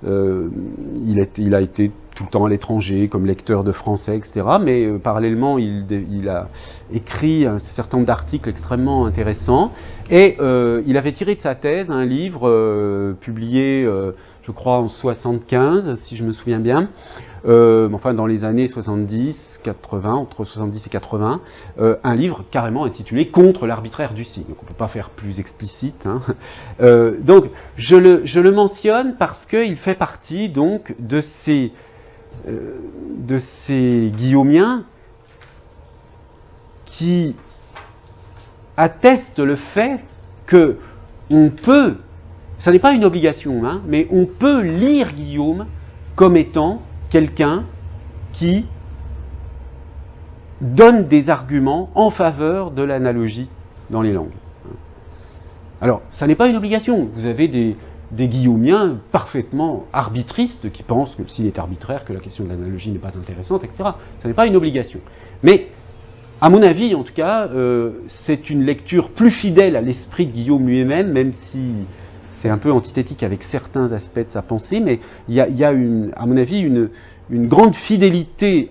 Il a été tout le temps à l'étranger comme lecteur de français, etc. Mais parallèlement, il a écrit un certain nombre d'articles extrêmement intéressants. Et il avait tiré de sa thèse un livre publié, je crois, en 75, si je me souviens bien, enfin dans les années 70, 80, entre 70 et 80, un livre carrément intitulé « Contre l'arbitraire du signe ». Donc on ne peut pas faire plus explicite. Hein. Donc je le mentionne parce qu'il fait partie donc de ces guillaumiens qui attestent le fait que on peut, ça n'est pas une obligation, hein, mais on peut lire Guillaume comme étant quelqu'un qui donne des arguments en faveur de l'analogie dans les langues. Alors, ça n'est pas une obligation. Vous avez des guillaumiens parfaitement arbitristes qui pensent que le signe est arbitraire, que la question de l'analogie n'est pas intéressante, etc. Ça n'est pas une obligation. Mais, à mon avis, en tout cas, c'est une lecture plus fidèle à l'esprit de Guillaume lui-même, même si c'est un peu antithétique avec certains aspects de sa pensée, mais il y a à mon avis, une grande fidélité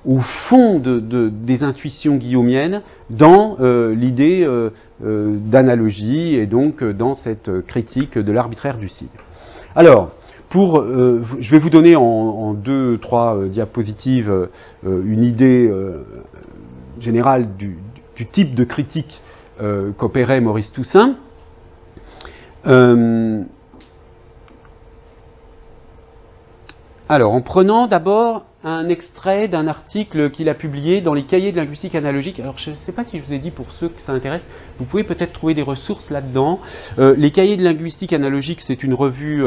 au fond des intuitions guillaumiennes dans l'idée d'analogie et donc dans cette critique de l'arbitraire du signe. Alors, je vais vous donner en 2-3 diapositives une idée générale du type de critique qu'opérait Maurice Toussaint. Alors, en prenant d'abord un extrait d'un article qu'il a publié dans les cahiers de linguistique analogique. Alors, je ne sais pas si je vous ai dit, pour ceux que ça intéresse, vous pouvez peut-être trouver des ressources là-dedans. Les cahiers de linguistique analogique, c'est une revue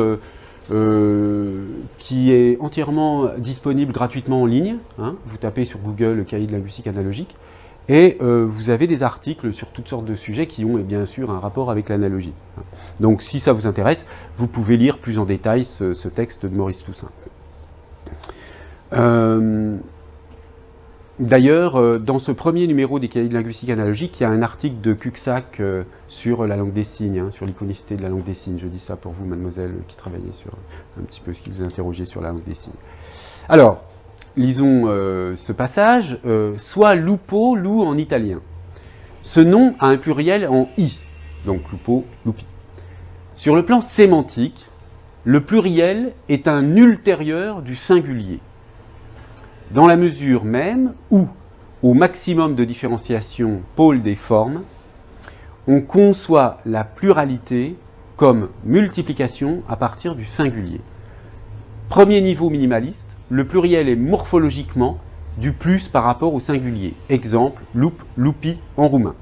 qui est entièrement disponible gratuitement en ligne. Hein. Vous tapez sur Google le cahier de linguistique analogique. Et vous avez des articles sur toutes sortes de sujets qui ont bien sûr un rapport avec l'analogie. Donc si ça vous intéresse, vous pouvez lire plus en détail ce texte de Maurice Toussaint. D'ailleurs, dans ce premier numéro des cahiers de linguistique analogique, il y a un article de Cuxac sur la langue des signes, hein, sur l'iconicité de la langue des signes. Je dis ça pour vous, mademoiselle, qui travaillait sur un petit peu ce qui vous interrogeait sur la langue des signes. Alors, lisons ce passage. Soit lupo, loup en italien. Ce nom a un pluriel en i, donc lupo, lupi. Sur le plan sémantique, le pluriel est un ultérieur du singulier, dans la mesure même où, au maximum de différenciation pôle des formes, on conçoit la pluralité comme multiplication à partir du singulier. Premier niveau minimaliste, le pluriel est morphologiquement du plus par rapport au singulier. Exemple, loup, loupi en roumain.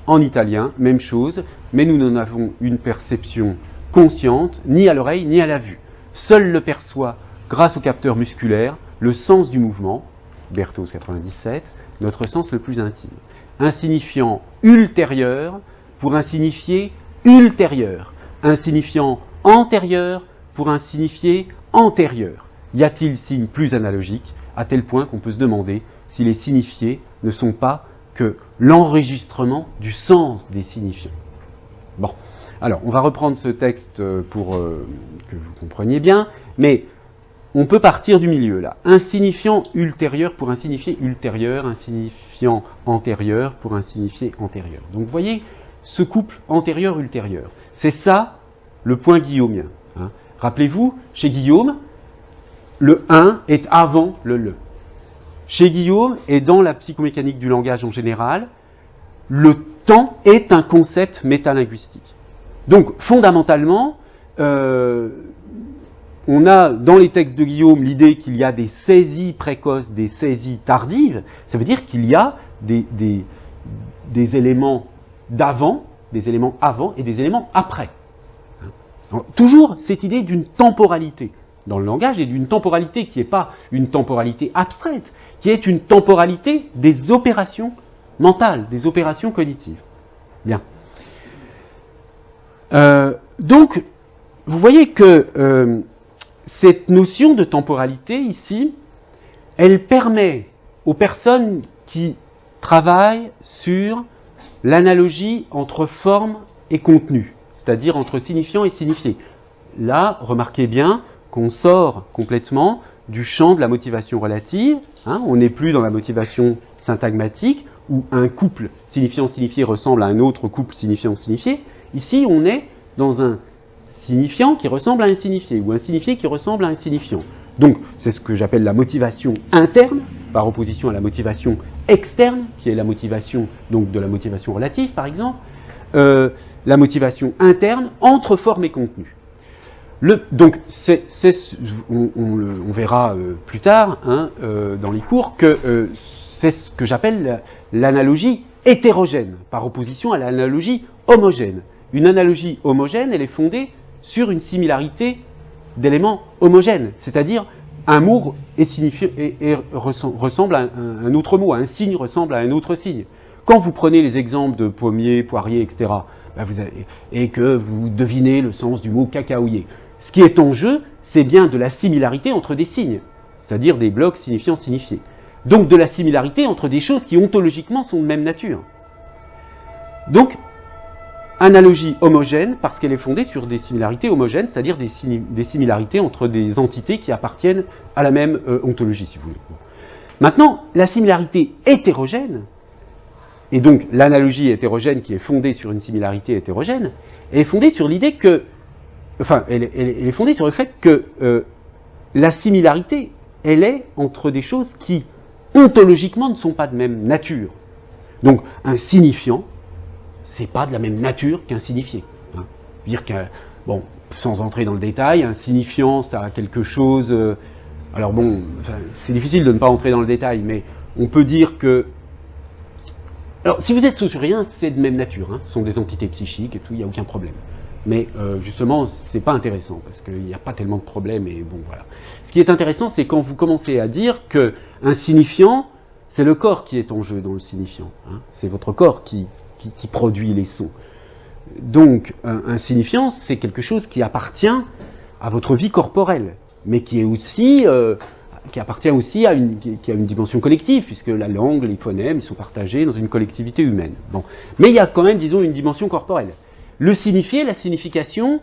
En italien, même chose, mais nous n'en avons une perception consciente, ni à l'oreille, ni à la vue. Seul le perçoit, grâce au capteur musculaire, le sens du mouvement, Berthoz 97, notre sens le plus intime. Un signifiant ultérieur pour un signifié ultérieur. Un signifiant antérieur pour un signifié antérieur. Y a-t-il signe plus analogique, à tel point qu'on peut se demander si les signifiés ne sont pas que l'enregistrement du sens des signifiants. Bon, alors on va reprendre ce texte pour que vous compreniez bien, mais on peut partir du milieu là. Un signifiant ultérieur pour un signifié ultérieur, un signifiant antérieur pour un signifié antérieur. Donc vous voyez ce couple antérieur-ultérieur. C'est ça le point guillaumien. Hein. Rappelez-vous, chez Guillaume, le 1 est avant le le. Chez Guillaume, et dans la psychomécanique du langage en général, le temps est un concept métalinguistique. Donc, fondamentalement, on a dans les textes de Guillaume l'idée qu'il y a des saisies précoces, des saisies tardives. Ça veut dire qu'il y a des éléments d'avant, des éléments avant et des éléments après. Alors, toujours cette idée d'une temporalité dans le langage, et d'une temporalité qui n'est pas une temporalité abstraite, qui est une temporalité des opérations mentales, des opérations cognitives. Bien. Donc, vous voyez que cette notion de temporalité ici, elle permet aux personnes qui travaillent sur l'analogie entre forme et contenu, c'est-à-dire entre signifiant et signifié. Là, remarquez bien qu'on sort complètement du champ de la motivation relative, hein, on n'est plus dans la motivation syntagmatique, où un couple signifiant-signifié ressemble à un autre couple signifiant-signifié. Ici, on est dans un signifiant qui ressemble à un signifié, ou un signifié qui ressemble à un signifiant. Donc, c'est ce que j'appelle la motivation interne, par opposition à la motivation externe, qui est la motivation, donc de la motivation relative, par exemple, la motivation interne entre forme et contenu. Donc, on verra plus tard, hein, dans les cours, que c'est ce que j'appelle l'analogie hétérogène, par opposition à l'analogie homogène. Une analogie homogène, elle est fondée sur une similarité d'éléments homogènes, c'est-à-dire un mot ressemble à un autre mot, un signe ressemble à un autre signe. Quand vous prenez les exemples de pommier, poirier, etc., et que vous devinez le sens du mot cacaoyer, ce qui est en jeu, c'est bien de la similarité entre des signes, c'est-à-dire des blocs signifiants-signifiés. Donc de la similarité entre des choses qui ontologiquement sont de même nature. Donc, analogie homogène parce qu'elle est fondée sur des similarités homogènes, c'est-à-dire des similarités entre des entités qui appartiennent à la même ontologie, si vous voulez. Maintenant, la similarité hétérogène, et donc l'analogie hétérogène qui est fondée sur une similarité hétérogène, elle est fondée sur l'idée que, enfin, elle est fondée sur le fait que la similarité, elle est entre des choses qui ontologiquement ne sont pas de même nature. Donc, un signifiant, c'est pas de la même nature qu'un signifié. Hein. Dire qu'un, bon, sans entrer dans le détail, un signifiant, ça a quelque chose. Alors bon, enfin, c'est difficile de ne pas entrer dans le détail, mais on peut dire que. Alors, si vous êtes saussurien, c'est de même nature. Hein. Ce sont des entités psychiques et tout, il n'y a aucun problème. Mais justement, c'est pas intéressant parce qu'il n'y a pas tellement de problèmes et bon voilà. Ce qui est intéressant, c'est quand vous commencez à dire que un signifiant, c'est le corps qui est en jeu dans le signifiant. Hein. C'est votre corps qui produit les sons. Donc, un signifiant, c'est quelque chose qui appartient à votre vie corporelle, mais qui est aussi, qui appartient aussi à qui a une dimension collective, puisque la langue, les phonèmes, ils sont partagés dans une collectivité humaine. Bon. Mais il y a quand même, disons, une dimension corporelle. Le signifié, la signification,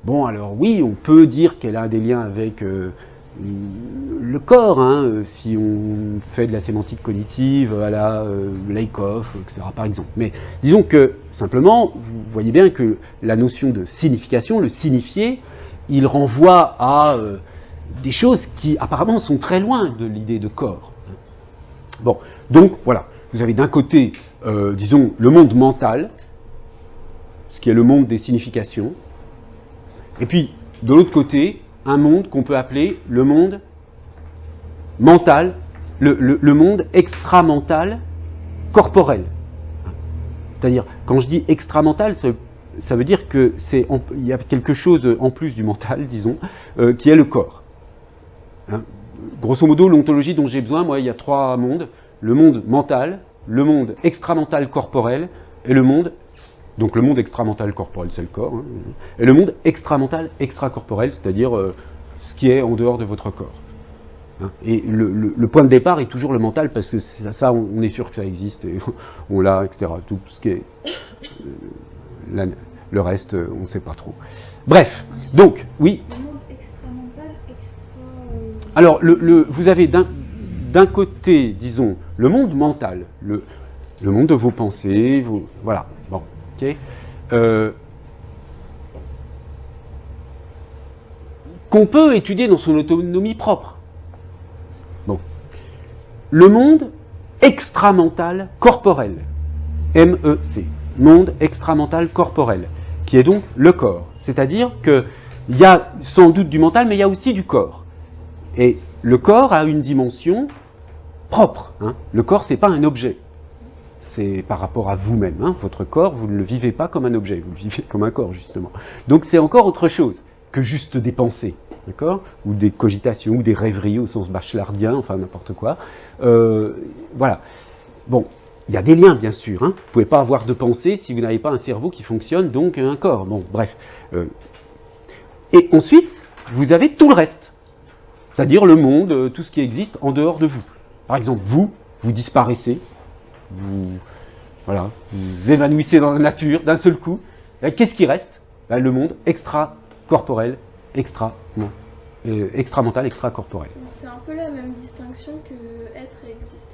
bon, alors oui, on peut dire qu'elle a des liens avec le corps, hein, si on fait de la sémantique cognitive à la Lakoff, etc., par exemple. Mais disons que, simplement, vous voyez bien que la notion de signification, le signifié, il renvoie à des choses qui, apparemment, sont très loin de l'idée de corps. Bon, donc, voilà. Vous avez d'un côté, disons, le monde mental, ce qui est le monde des significations, et puis, de l'autre côté, un monde qu'on peut appeler le monde mental, le monde extramental corporel. C'est-à-dire, quand je dis extramental, ça veut dire que il y a quelque chose en plus du mental, disons, qui est le corps. Hein. Grosso modo, l'ontologie dont j'ai besoin, moi, il y a 3 mondes. Le monde mental, le monde extramental corporel, et le monde, donc le monde extramental corporel, c'est le corps, hein, et le monde extramental extracorporel, c'est-à-dire ce qui est en dehors de votre corps. Hein. Et le point de départ est toujours le mental, parce que ça on est sûr que ça existe, et on l'a, etc. Tout ce qui est... le reste, on ne sait pas trop. Bref, donc, oui. Le monde extramental, Alors, vous avez d'un côté, disons, le monde mental, le monde de vos pensées, voilà, bon, ok, qu'on peut étudier dans son autonomie propre. Bon. Le monde extramental corporel, MEC, monde extramental corporel, qui est donc le corps. C'est-à-dire qu'il y a sans doute du mental, mais il y a aussi du corps. Et le corps a une dimension propre. Hein. Le corps, c'est pas un objet. c'est par rapport à vous-même. Hein. Votre corps, vous ne le vivez pas comme un objet, vous le vivez comme un corps, justement. Donc c'est encore autre chose que juste des pensées, d'accord, ou des cogitations, ou des rêveries au sens bachelardien, enfin n'importe quoi. Voilà. Bon, il y a des liens, bien sûr. Hein. Vous ne pouvez pas avoir de pensée si vous n'avez pas un cerveau qui fonctionne, donc un corps. Bon, bref. Et ensuite, vous avez tout le reste. C'est-à-dire le monde, tout ce qui existe en dehors de vous. Par exemple, vous disparaissez, vous évanouissez dans la nature d'un seul coup. Qu'est-ce qui reste? Le monde extra-corporel, extra-mental, extra-corporel. C'est un peu la même distinction que être et existence.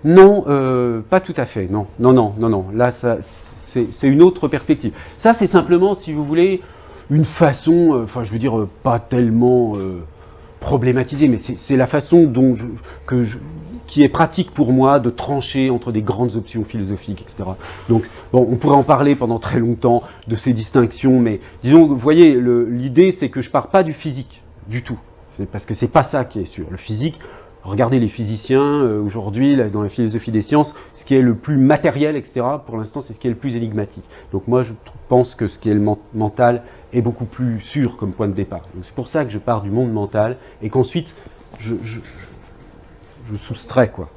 Non, pas tout à fait. Non. Là, c'est une autre perspective. Ça, c'est simplement, si vous voulez, une façon, pas tellement problématisée, mais c'est la façon qui est pratique pour moi de trancher entre des grandes options philosophiques, etc. Donc, bon, on pourrait en parler pendant très longtemps de ces distinctions, mais disons, vous voyez, l'idée, c'est que je ne pars pas du physique, du tout. Parce que c'est pas ça qui est sûr. Le physique, regardez les physiciens, aujourd'hui, dans la philosophie des sciences, ce qui est le plus matériel, etc., pour l'instant, c'est ce qui est le plus énigmatique. Donc moi, je pense que ce qui est le mental est beaucoup plus sûr comme point de départ. Donc c'est pour ça que je pars du monde mental, et qu'ensuite, je soustrais, quoi.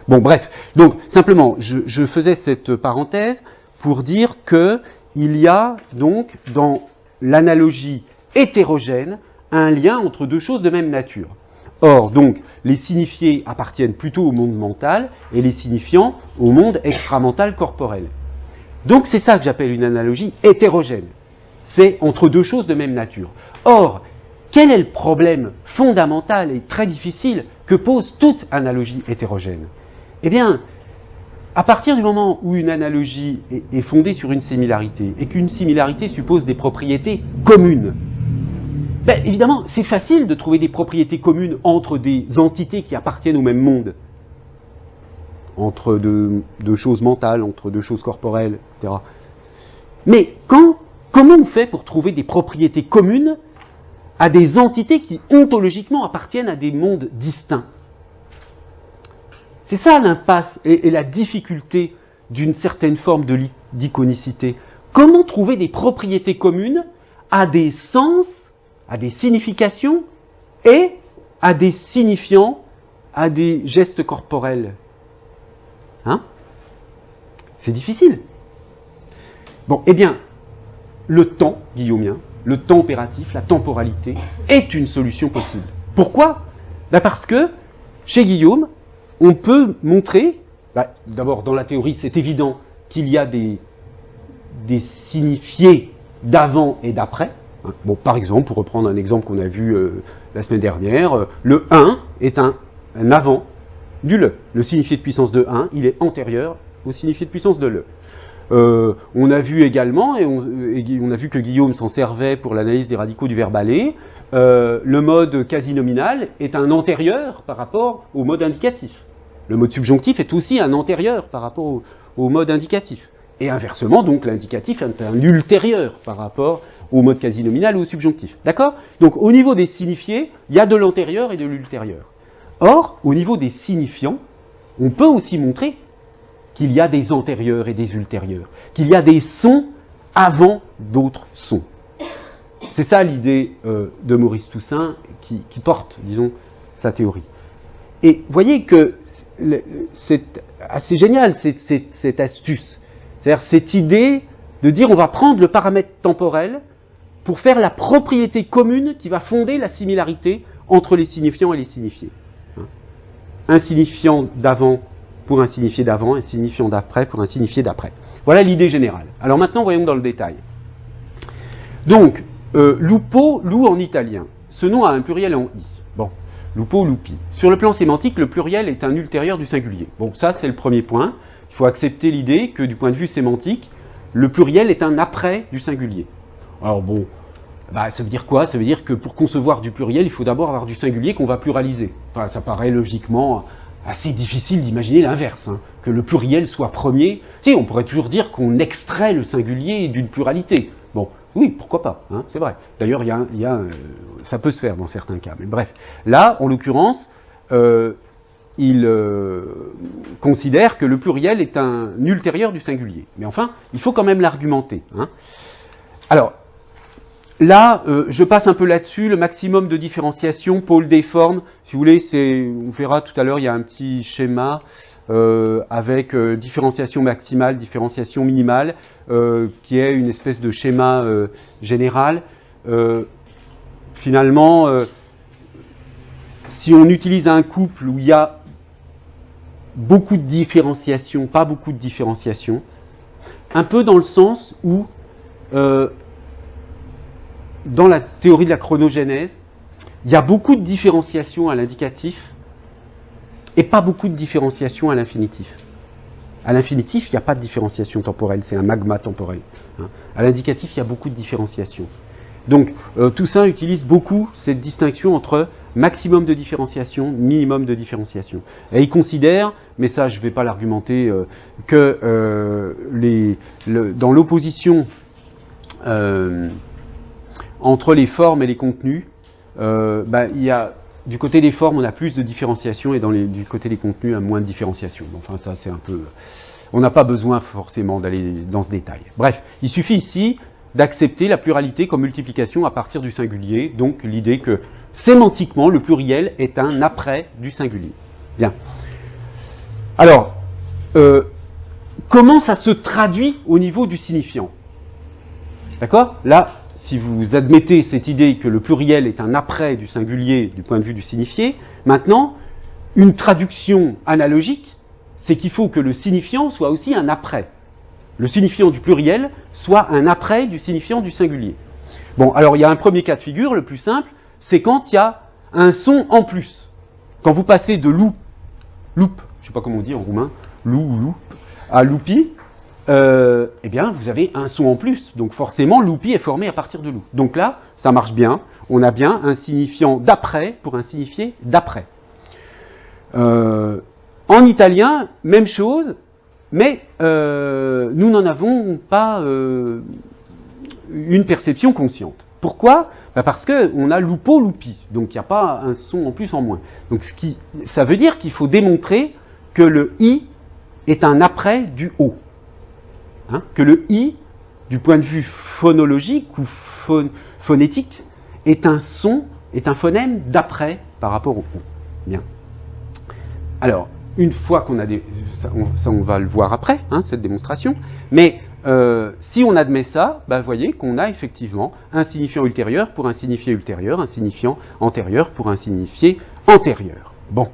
Bon, bref. Donc, simplement, je faisais cette parenthèse pour dire qu'il y a, donc, dans l'analogie hétérogène, un lien entre deux choses de même nature. Or, donc, les signifiés appartiennent plutôt au monde mental et les signifiants au monde extramental corporel. Donc, c'est ça que j'appelle une analogie hétérogène. C'est entre deux choses de même nature. Or, quel est le problème fondamental et très difficile que pose toute analogie hétérogène? Eh bien, à partir du moment où une analogie est fondée sur une similarité et qu'une similarité suppose des propriétés communes, évidemment, c'est facile de trouver des propriétés communes entre des entités qui appartiennent au même monde, entre deux choses mentales, entre deux choses corporelles, etc. Mais comment on fait pour trouver des propriétés communes à des entités qui ontologiquement appartiennent à des mondes distincts? C'est ça l'impasse et la difficulté d'une certaine forme d'iconicité. Comment trouver des propriétés communes à des sens, à des significations et à des signifiants, à des gestes corporels? Hein? C'est difficile. Bon, eh bien, le temps guillaumien, le temps opératif, la temporalité, est une solution possible. Pourquoi? Parce que, chez Guillaume, on peut montrer, d'abord dans la théorie c'est évident qu'il y a des signifiés d'avant et d'après. Bon, par exemple, pour reprendre un exemple qu'on a vu la semaine dernière, le 1 est un avant du le. Le signifié de puissance de 1, il est antérieur au signifié de puissance de le. On a vu également, et on a vu que Guillaume s'en servait pour l'analyse des radicaux du verbe aller, le mode quasi-nominal est un antérieur par rapport au mode indicatif. Le mode subjonctif est aussi un antérieur par rapport au mode indicatif. Et inversement, donc, l'indicatif est un ultérieur par rapport au mode quasi-nominal ou au subjonctif. D'accord? Donc, au niveau des signifiés, il y a de l'antérieur et de l'ultérieur. Or, au niveau des signifiants, on peut aussi montrer qu'il y a des antérieurs et des ultérieurs, qu'il y a des sons avant d'autres sons. C'est ça l'idée de Maurice Toussaint qui porte, disons, sa théorie. Et voyez que c'est assez génial cette astuce. C'est-à-dire cette idée de dire on va prendre le paramètre temporel pour faire la propriété commune qui va fonder la similarité entre les signifiants et les signifiés. Un signifiant d'avant pour un signifié d'avant, un signifiant d'après pour un signifié d'après. Voilà l'idée générale. Alors maintenant, voyons dans le détail. Donc, lupo, loup en italien. Ce nom a un pluriel en i. Bon, lupo, lupi. Sur le plan sémantique, le pluriel est un ultérieur du singulier. Bon, ça c'est le premier point. Il faut accepter l'idée que du point de vue sémantique, le pluriel est un après du singulier. Alors bon, ça veut dire quoi? Ça veut dire que pour concevoir du pluriel, il faut d'abord avoir du singulier qu'on va pluraliser. Enfin, ça paraît logiquement assez difficile d'imaginer l'inverse, hein, que le pluriel soit premier. Si, on pourrait toujours dire qu'on extrait le singulier d'une pluralité. Bon, oui, pourquoi pas, hein, c'est vrai. D'ailleurs, ça peut se faire dans certains cas. Mais bref, là, en l'occurrence, considère que le pluriel est un ultérieur du singulier. Mais enfin, il faut quand même l'argumenter. Hein. Alors, là, je passe un peu là-dessus, le maximum de différenciation, pôle des formes, si vous voulez, on verra tout à l'heure, il y a un petit schéma avec différenciation maximale, différenciation minimale, qui est une espèce de schéma général. Finalement, si on utilise un couple où il y a beaucoup de différenciation, pas beaucoup de différenciation, un peu dans le sens où dans la théorie de la chronogénèse, il y a beaucoup de différenciation à l'indicatif et pas beaucoup de différenciation à l'infinitif. À l'infinitif, il n'y a pas de différenciation temporelle, c'est un magma temporel. Hein. À l'indicatif, il y a beaucoup de différenciation. Donc, Toussaint utilise beaucoup cette distinction entre maximum de différenciation, minimum de différenciation. Et il considère, mais ça je ne vais pas l'argumenter, que dans l'opposition entre les formes et les contenus, il y a, du côté des formes, on a plus de différenciation et du côté des contenus, on a moins de différenciation. Enfin, ça, c'est un peu... On n'a pas besoin forcément d'aller dans ce détail. Bref, il suffit ici d'accepter la pluralité comme multiplication à partir du singulier, donc l'idée que sémantiquement, le pluriel est un après du singulier. Bien. Alors, comment ça se traduit au niveau du signifiant? D'accord? Là, si vous admettez cette idée que le pluriel est un après du singulier du point de vue du signifié, maintenant, une traduction analogique, c'est qu'il faut que le signifiant soit aussi un après. Le signifiant du pluriel soit un après du signifiant du singulier. Bon, alors il y a un premier cas de figure, le plus simple, c'est quand il y a un son en plus. Quand vous passez de loup, je ne sais pas comment on dit en roumain, loup, à loupi, eh bien, vous avez un son en plus. Donc forcément, loupi est formé à partir de loup. Donc là, ça marche bien. On a bien un signifiant d'après pour un signifié d'après. En italien, même chose, mais nous n'en avons pas une perception consciente. Pourquoi? Parce qu'on a lupo, lupi. Donc il n'y a pas un son en plus en moins. Donc ça veut dire qu'il faut démontrer que le i est un après du o. Hein, que le i, du point de vue phonologique ou phonétique, est un son, est un phonème d'après par rapport au o. Bien. Alors, une fois qu'on a ça on va le voir après, hein, cette démonstration, mais si on admet ça, vous voyez qu'on a effectivement un signifiant ultérieur pour un signifié ultérieur, un signifiant antérieur pour un signifié antérieur. Bon.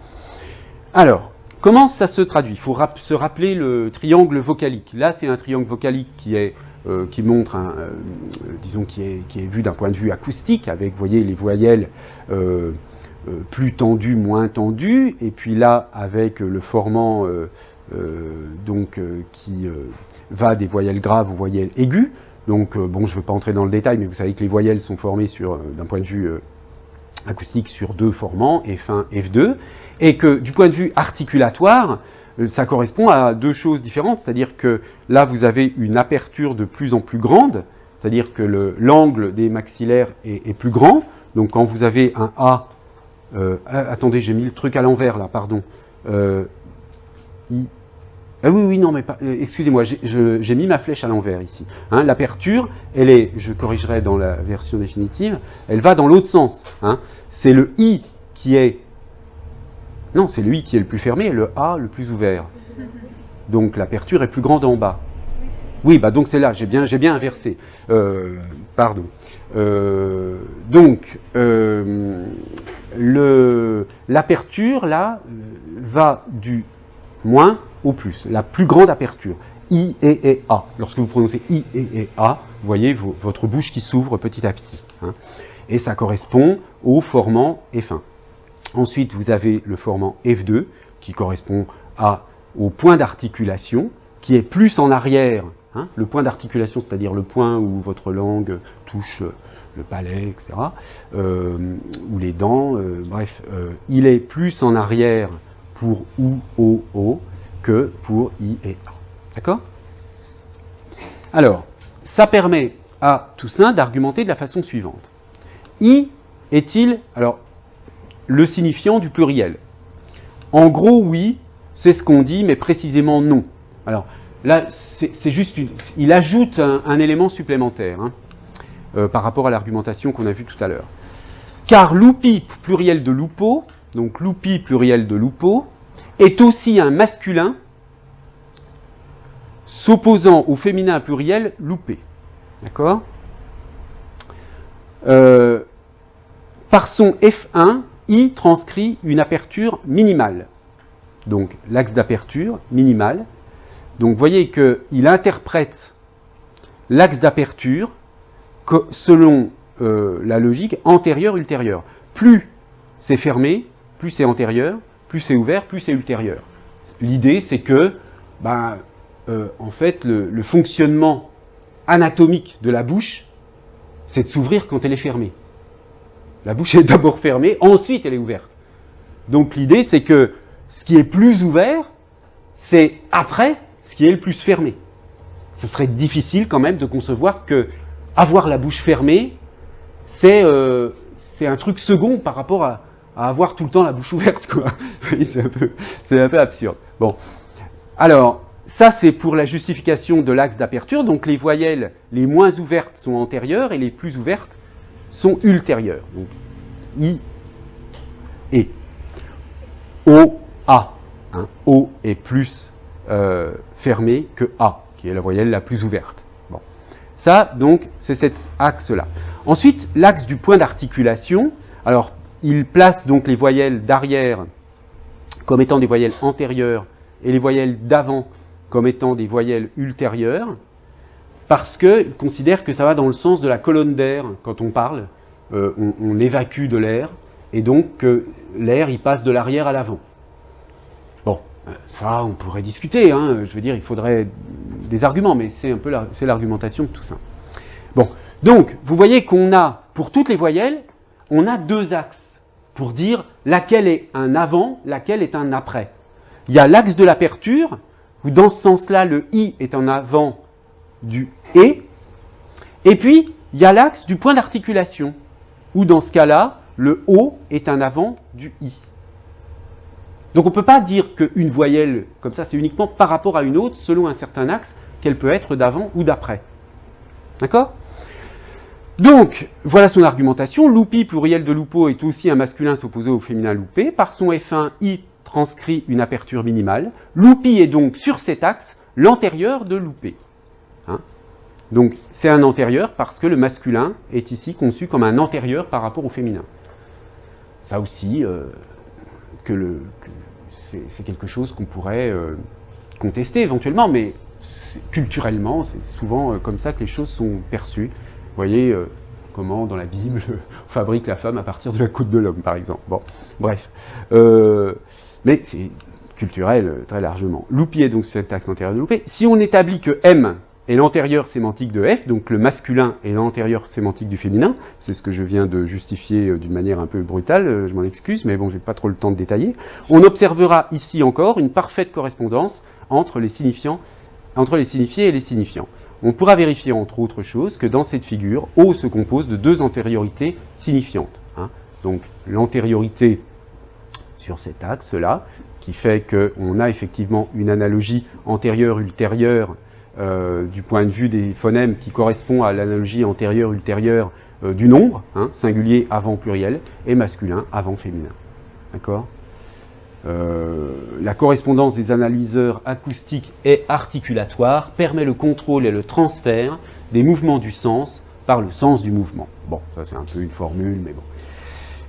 Alors, comment ça se traduit? Il faut se rappeler le triangle vocalique. Là, c'est un triangle vocalique qui montre, disons, qui est vu d'un point de vue acoustique, avec, vous voyez, les voyelles plus tendues, moins tendues, et puis là, avec le formant qui va des voyelles graves aux voyelles aiguës. Donc, bon, je ne veux pas entrer dans le détail, mais vous savez que les voyelles sont formées d'un point de vue acoustique sur deux formants, F1, F2, et que du point de vue articulatoire, ça correspond à deux choses différentes, c'est-à-dire que là vous avez une aperture de plus en plus grande, c'est-à-dire que l'angle des maxillaires est plus grand, donc quand vous avez un A, attendez, j'ai mis le truc à l'envers là, pardon, oui, non, mais excusez-moi, j'ai mis ma flèche à l'envers ici. Hein, l'aperture, elle est, je corrigerai dans la version définitive, elle va dans l'autre sens. Hein. C'est le I qui est... Non, c'est le I qui est le plus fermé et le A le plus ouvert. Donc l'aperture est plus grande en bas. Oui, donc c'est là, j'ai bien inversé. Pardon. L'aperture, là, va du moins au plus, la plus grande aperture, I, E et A. Lorsque vous prononcez I, E et A, vous voyez votre bouche qui s'ouvre petit à petit. Hein. Et ça correspond au formant F1. Ensuite, vous avez le formant F2, qui correspond au point d'articulation, qui est plus en arrière. Hein. Le point d'articulation, c'est-à-dire le point où votre langue touche le palais, etc., ou les dents, il est plus en arrière pour OU, O, O, que pour I et A. D'accord? Alors, ça permet à Toussaint d'argumenter de la façon suivante. I est-il, alors, le signifiant du pluriel? En gros, oui, c'est ce qu'on dit, mais précisément non. Alors, là, c'est juste il ajoute un élément supplémentaire par rapport à l'argumentation qu'on a vue tout à l'heure. Car loupi, pluriel de loupo, donc loupi, pluriel de loupo, est aussi un masculin s'opposant au féminin pluriel loupé. D'accord ? Par son F1, I transcrit une aperture minimale. Donc, l'axe d'aperture minimale. Donc, vous voyez qu'il interprète l'axe d'aperture selon la logique antérieure-ultérieure. Plus c'est fermé, plus c'est antérieur, plus c'est ouvert, plus c'est ultérieur. L'idée, c'est que, en fait, le fonctionnement anatomique de la bouche, c'est de s'ouvrir quand elle est fermée. La bouche est d'abord fermée, ensuite elle est ouverte. Donc l'idée, c'est que ce qui est plus ouvert, c'est après ce qui est le plus fermé. Ce serait difficile quand même de concevoir que avoir la bouche fermée, c'est un truc second par rapport à avoir tout le temps la bouche ouverte, quoi. C'est un peu absurde. Bon. Alors, ça c'est pour la justification de l'axe d'aperture. Donc les voyelles les moins ouvertes sont antérieures et les plus ouvertes sont ultérieures. Donc, I et O, A. O est plus fermé que A, qui est la voyelle la plus ouverte. Bon. Ça, donc, c'est cet axe-là. Ensuite, l'axe du point d'articulation. Alors, il place donc les voyelles d'arrière comme étant des voyelles antérieures et les voyelles d'avant comme étant des voyelles ultérieures, parce qu'il considère que ça va dans le sens de la colonne d'air. Quand on parle, on évacue de l'air, et donc l'air, il passe de l'arrière à l'avant. Bon, ça, on pourrait discuter, je veux dire, il faudrait des arguments, mais c'est l'argumentation de tout ça. Bon, donc, vous voyez qu'on a, pour toutes les voyelles, on a deux axes, pour dire laquelle est un avant, laquelle est un après. Il y a l'axe de l'aperture, où dans ce sens-là, le I est en avant du E, et puis, il y a l'axe du point d'articulation, où dans ce cas-là, le O est un avant du I. Donc on ne peut pas dire qu'une voyelle, comme ça, c'est uniquement par rapport à une autre, selon un certain axe, qu'elle peut être d'avant ou d'après. D'accord ? Donc, voilà son argumentation. Loupi, pluriel de loupo, est aussi un masculin s'opposé au féminin loupé. Par son F1, I transcrit une aperture minimale. Loupi est donc, sur cet axe, l'antérieur de loupé. Donc, c'est un antérieur parce que le masculin est ici conçu comme un antérieur par rapport au féminin. Ça aussi, c'est quelque chose qu'on pourrait contester éventuellement, mais culturellement, c'est souvent comme ça que les choses sont perçues. Vous voyez comment, dans la Bible, on fabrique la femme à partir de la côte de l'homme, par exemple. Bon, bref. Mais c'est culturel très largement. Loupi est donc cet axe antérieur de loupé. Si on établit que M est l'antérieur sémantique de F, donc le masculin est l'antérieur sémantique du féminin, c'est ce que je viens de justifier d'une manière un peu brutale, je m'en excuse, mais bon, j'ai pas trop le temps de détailler. On observera ici encore une parfaite correspondance entre les signifiés et les signifiants. On pourra vérifier, entre autres choses, que dans cette figure, O se compose de deux antériorités signifiantes. Donc l'antériorité sur cet axe-là, qui fait qu'on a effectivement une analogie antérieure-ultérieure du point de vue des phonèmes qui correspond à l'analogie antérieure-ultérieure du nombre, singulier avant pluriel, et masculin avant féminin. D'accord ? La correspondance des analyseurs acoustiques et articulatoires permet le contrôle et le transfert des mouvements du sens par le sens du mouvement. Bon, ça c'est un peu une formule, mais bon.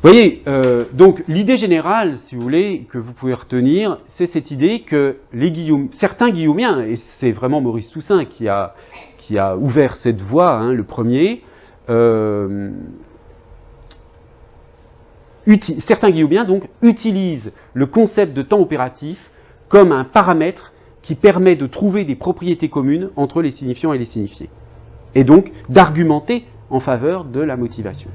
Vous voyez, donc l'idée générale, si vous voulez, que vous pouvez retenir, c'est cette idée que certains guillaumiens, et c'est vraiment Maurice Toussaint qui a ouvert cette voie, le premier, certains guillaumiens donc utilisent le concept de temps opératif comme un paramètre qui permet de trouver des propriétés communes entre les signifiants et les signifiés, et donc d'argumenter en faveur de la motivation.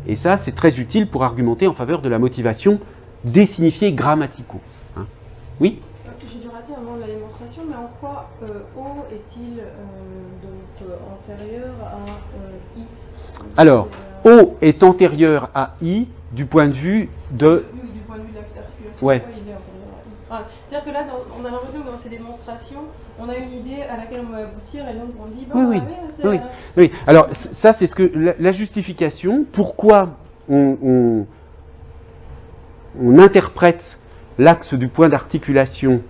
Et ça, c'est très utile pour argumenter en faveur de la motivation des signifiés grammaticaux. Oui ? J'ai dû rater un moment de la démonstration, mais en quoi O est-il antérieur à I ? Alors, O est antérieur à I du point de vue de... Oui, du point de vue de l'articulation, ouais. il est en C'est-à-dire que là, on a l'impression que dans ces démonstrations, on a une idée à laquelle on va aboutir et donc on dit, bon, oui. Alors, ça, c'est ce que la justification, pourquoi on interprète l'axe du point d'articulation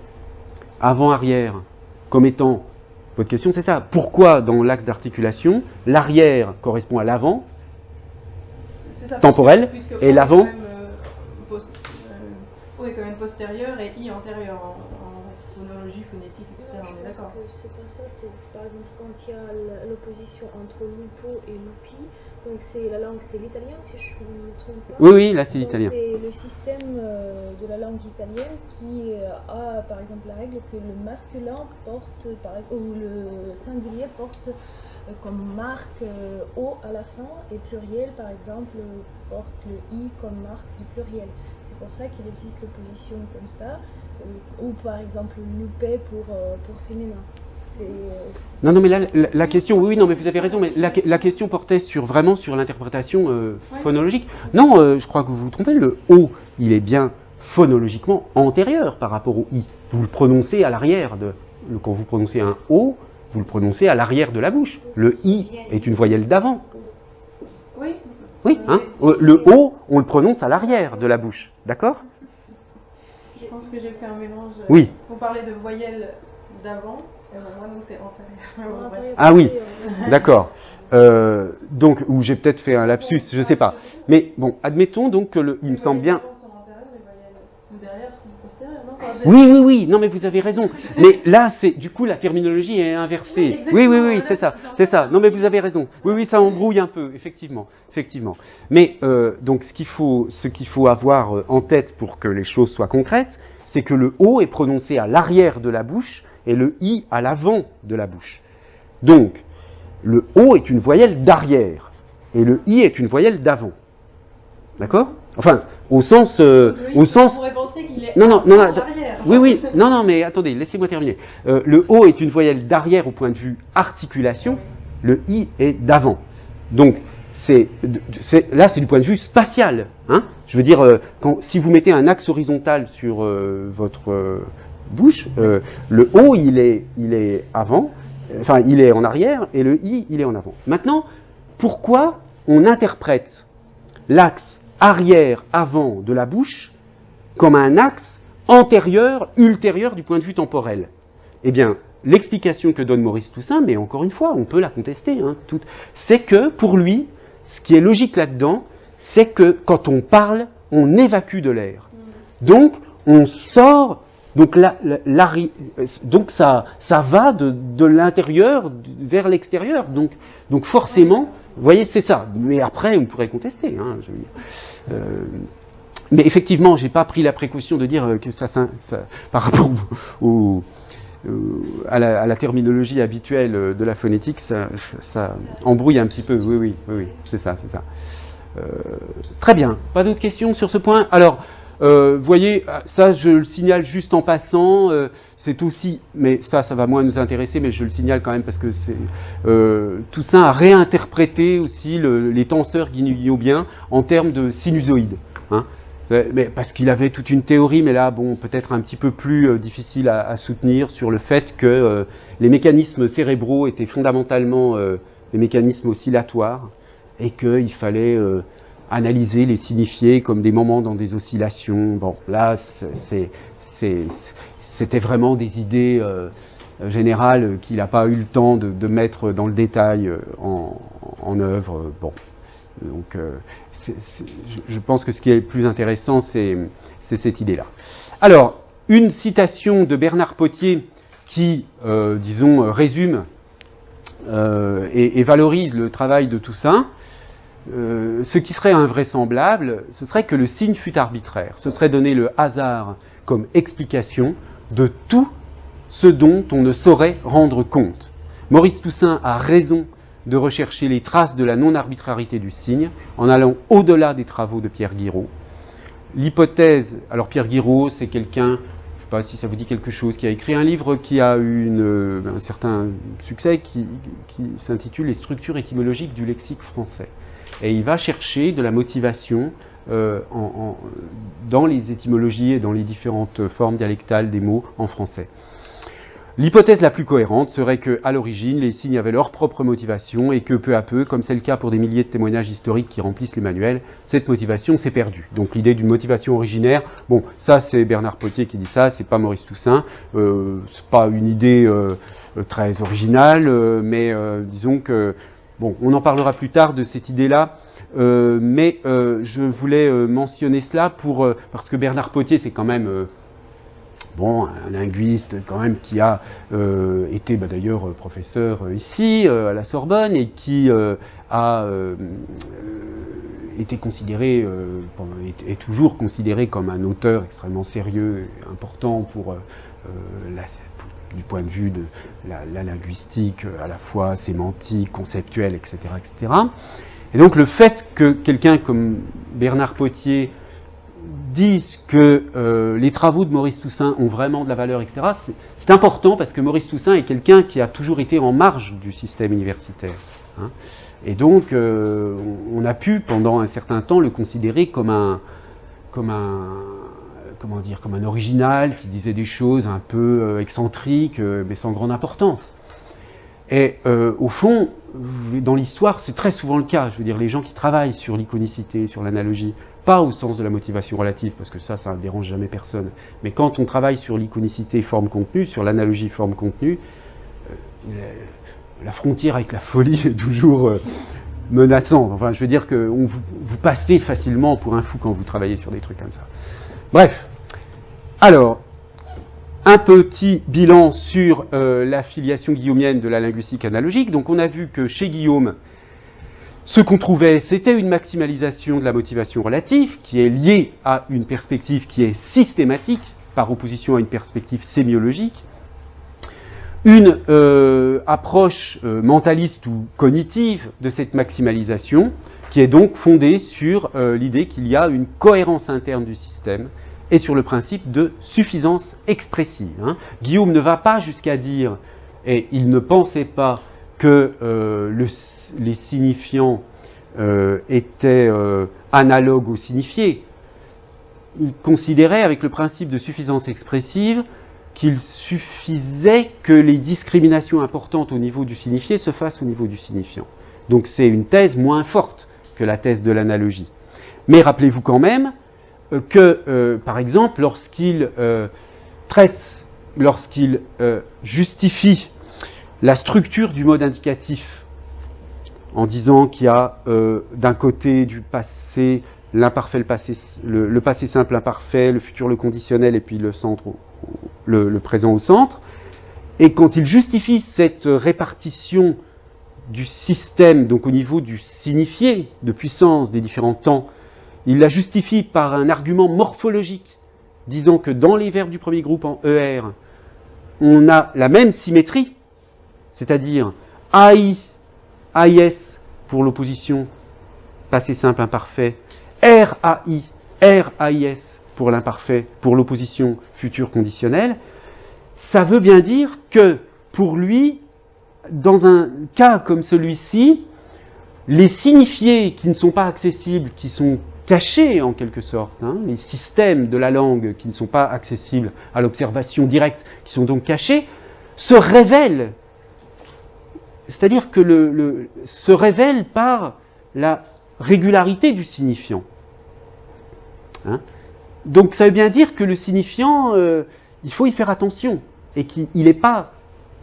avant-arrière comme étant, votre question c'est ça, pourquoi dans l'axe d'articulation, l'arrière correspond à l'avant, temporel, et l'avant O est quand même postérieur et I antérieur en phonologie, phonétique, etc. Je pense que c'est pas ça, c'est par exemple quand il y a l'opposition entre lupo et lupi, donc c'est la langue, c'est l'italien si je ne me trompe pas. Oui, là c'est l'italien. C'est le système de la langue italienne qui a par exemple la règle que le masculin porte, ou le singulier porte comme marque O à la fin et pluriel par exemple porte le I comme marque du pluriel. C'est pour ça qu'il existe l'opposition comme ça, ou par exemple loupé pour féminin. Non, mais là, la question, oui, non, mais vous avez raison, mais la question portait vraiment sur l'interprétation phonologique. Non, je crois que vous vous trompez, le O, il est bien phonologiquement antérieur par rapport au I. Vous le prononcez à l'arrière quand vous prononcez un O, vous le prononcez à l'arrière de la bouche. Le I est une voyelle d'avant. Oui, hein, le O, on le prononce à l'arrière de la bouche, d'accord? Je pense que j'ai fait un mélange. Oui. Vous parlez de voyelles d'avant, et moi donc c'est antérieur. Ah oui, d'accord. Donc, ou j'ai peut-être fait un lapsus, je ne sais pas. Mais bon, admettons donc que il me semble bien... Oui, non mais vous avez raison. Mais là, du coup, la terminologie est inversée. Oui, c'est ça. Non mais vous avez raison. Oui, ça embrouille un peu, effectivement. Mais donc, ce qu'il faut avoir en tête pour que les choses soient concrètes, c'est que le O est prononcé à l'arrière de la bouche et le I à l'avant de la bouche. Donc, le O est une voyelle d'arrière et le I est une voyelle d'avant. D'accord? Enfin, au sens... On pourrait penser qu'il est non, d'arrière. Oui, non, mais attendez, laissez-moi terminer. Le O est une voyelle d'arrière au point de vue articulation, le I est d'avant. Donc, là, c'est du point de vue spatial. Hein. Je veux dire, si vous mettez un axe horizontal sur votre bouche, le O, il est avant, enfin, il est en arrière, et le I, il est en avant. Maintenant, pourquoi on interprète l'axe arrière-avant de la bouche comme un axe antérieur-ultérieur du point de vue temporel? Eh bien, l'explication que donne Maurice Toussaint, mais encore une fois, on peut la contester, c'est que, pour lui, ce qui est logique là-dedans, c'est que quand on parle, on évacue de l'air. Donc, on sort, donc ça va de l'intérieur vers l'extérieur. Donc forcément, vous voyez, c'est ça. Mais après, on pourrait contester. Mais effectivement, je n'ai pas pris la précaution de dire que ça par rapport à la terminologie habituelle de la phonétique, ça embrouille un petit peu. Oui, c'est ça. Très bien. Pas d'autres questions sur ce point? Alors, vous voyez, ça je le signale juste en passant, c'est aussi, mais ça va moins nous intéresser, mais je le signale quand même parce que Toussaint a réinterprété aussi les tenseurs guinéo-biens en termes de sinusoïdes. Mais parce qu'il avait toute une théorie, mais là, bon, peut-être un petit peu plus difficile à soutenir sur le fait que les mécanismes cérébraux étaient fondamentalement des mécanismes oscillatoires et qu'il fallait analyser les signifiés comme des moments dans des oscillations. Bon, là, c'était vraiment des idées générales qu'il n'a pas eu le temps de mettre dans le détail en œuvre. Bon, donc, je pense que ce qui est le plus intéressant, c'est cette idée-là. Alors, une citation de Bernard Pottier qui, disons, résume et valorise le travail de Toussaint. Ce qui serait invraisemblable, ce serait que le signe fût arbitraire. Ce serait donner le hasard comme explication de tout ce dont on ne saurait rendre compte. Maurice Toussaint a raison de rechercher les traces de la non-arbitrarité du signe en allant au-delà des travaux de Pierre Guiraud. L'hypothèse, alors Pierre Guiraud, c'est quelqu'un, je ne sais pas si ça vous dit quelque chose, qui a écrit un livre qui a eu un certain succès, qui s'intitule « Les structures étymologiques du lexique français ». et il va chercher de la motivation dans les étymologies et dans les différentes formes dialectales des mots en français. L'hypothèse la plus cohérente serait qu'à l'origine, les signes avaient leur propre motivation et que peu à peu, comme c'est le cas pour des milliers de témoignages historiques qui remplissent les manuels, cette motivation s'est perdue. Donc l'idée d'une motivation originaire, bon, ça c'est Bernard Potier qui dit ça, c'est pas Maurice Toussaint, c'est pas une idée très originale, mais disons que, bon, on en parlera plus tard de cette idée-là, mais je voulais mentionner cela parce que Bernard Potier, c'est quand même... Bon, un linguiste quand même qui a été d'ailleurs professeur ici à la Sorbonne et qui a été considéré, est toujours considéré comme un auteur extrêmement sérieux et important du point de vue de la linguistique à la fois sémantique, conceptuelle, etc., etc. Et donc le fait que quelqu'un comme Bernard Potier disent que les travaux de Maurice Toussaint ont vraiment de la valeur, etc., c'est important parce que Maurice Toussaint est quelqu'un qui a toujours été en marge du système universitaire. Hein. Et donc, on a pu, pendant un certain temps, le considérer comme un original qui disait des choses un peu excentriques, mais sans grande importance. Et au fond, dans l'histoire, c'est très souvent le cas. Je veux dire, les gens qui travaillent sur l'iconicité, sur l'analogie, pas au sens de la motivation relative, parce que ça ne dérange jamais personne, mais quand on travaille sur l'iconicité forme-contenu, sur l'analogie forme-contenu, la frontière avec la folie est toujours menaçante. Enfin, je veux dire que vous passez facilement pour un fou quand vous travaillez sur des trucs comme ça. Bref, alors, un petit bilan sur la filiation guillaumienne de la linguistique analogique. Donc on a vu que chez Guillaume, ce qu'on trouvait, c'était une maximalisation de la motivation relative, qui est liée à une perspective qui est systématique, par opposition à une perspective sémiologique, une approche mentaliste ou cognitive de cette maximalisation, qui est donc fondée sur l'idée qu'il y a une cohérence interne du système, et sur le principe de suffisance expressive. Hein. Guillaume ne va pas jusqu'à dire, et il ne pensait pas que les signifiants étaient analogues aux signifiés. Il considérait, avec le principe de suffisance expressive, qu'il suffisait que les discriminations importantes au niveau du signifié se fassent au niveau du signifiant. Donc c'est une thèse moins forte que la thèse de l'analogie. Mais rappelez-vous quand même que, par exemple, lorsqu'il justifie la structure du mode indicatif en disant qu'il y a d'un côté du passé l'imparfait, le passé simple imparfait, le futur le conditionnel et puis le présent au centre, et quand il justifie cette répartition du système, donc au niveau du signifié de puissance des différents temps, il la justifie par un argument morphologique, disant que dans les verbes du premier groupe en ER, on a la même symétrie, c'est-à-dire AI, AIS pour l'opposition passé simple imparfait, RAI, RAIS pour l'imparfait, pour l'opposition futur conditionnel. Ça veut bien dire que pour lui, dans un cas comme celui-ci, les signifiés qui ne sont pas accessibles, qui sont cachés en quelque sorte, hein, les systèmes de la langue qui ne sont pas accessibles à l'observation directe, qui sont donc cachés, se révèlent. C'est-à-dire que se révèlent par la régularité du signifiant. Hein. Donc ça veut bien dire que le signifiant, il faut y faire attention, et qu'il n'est pas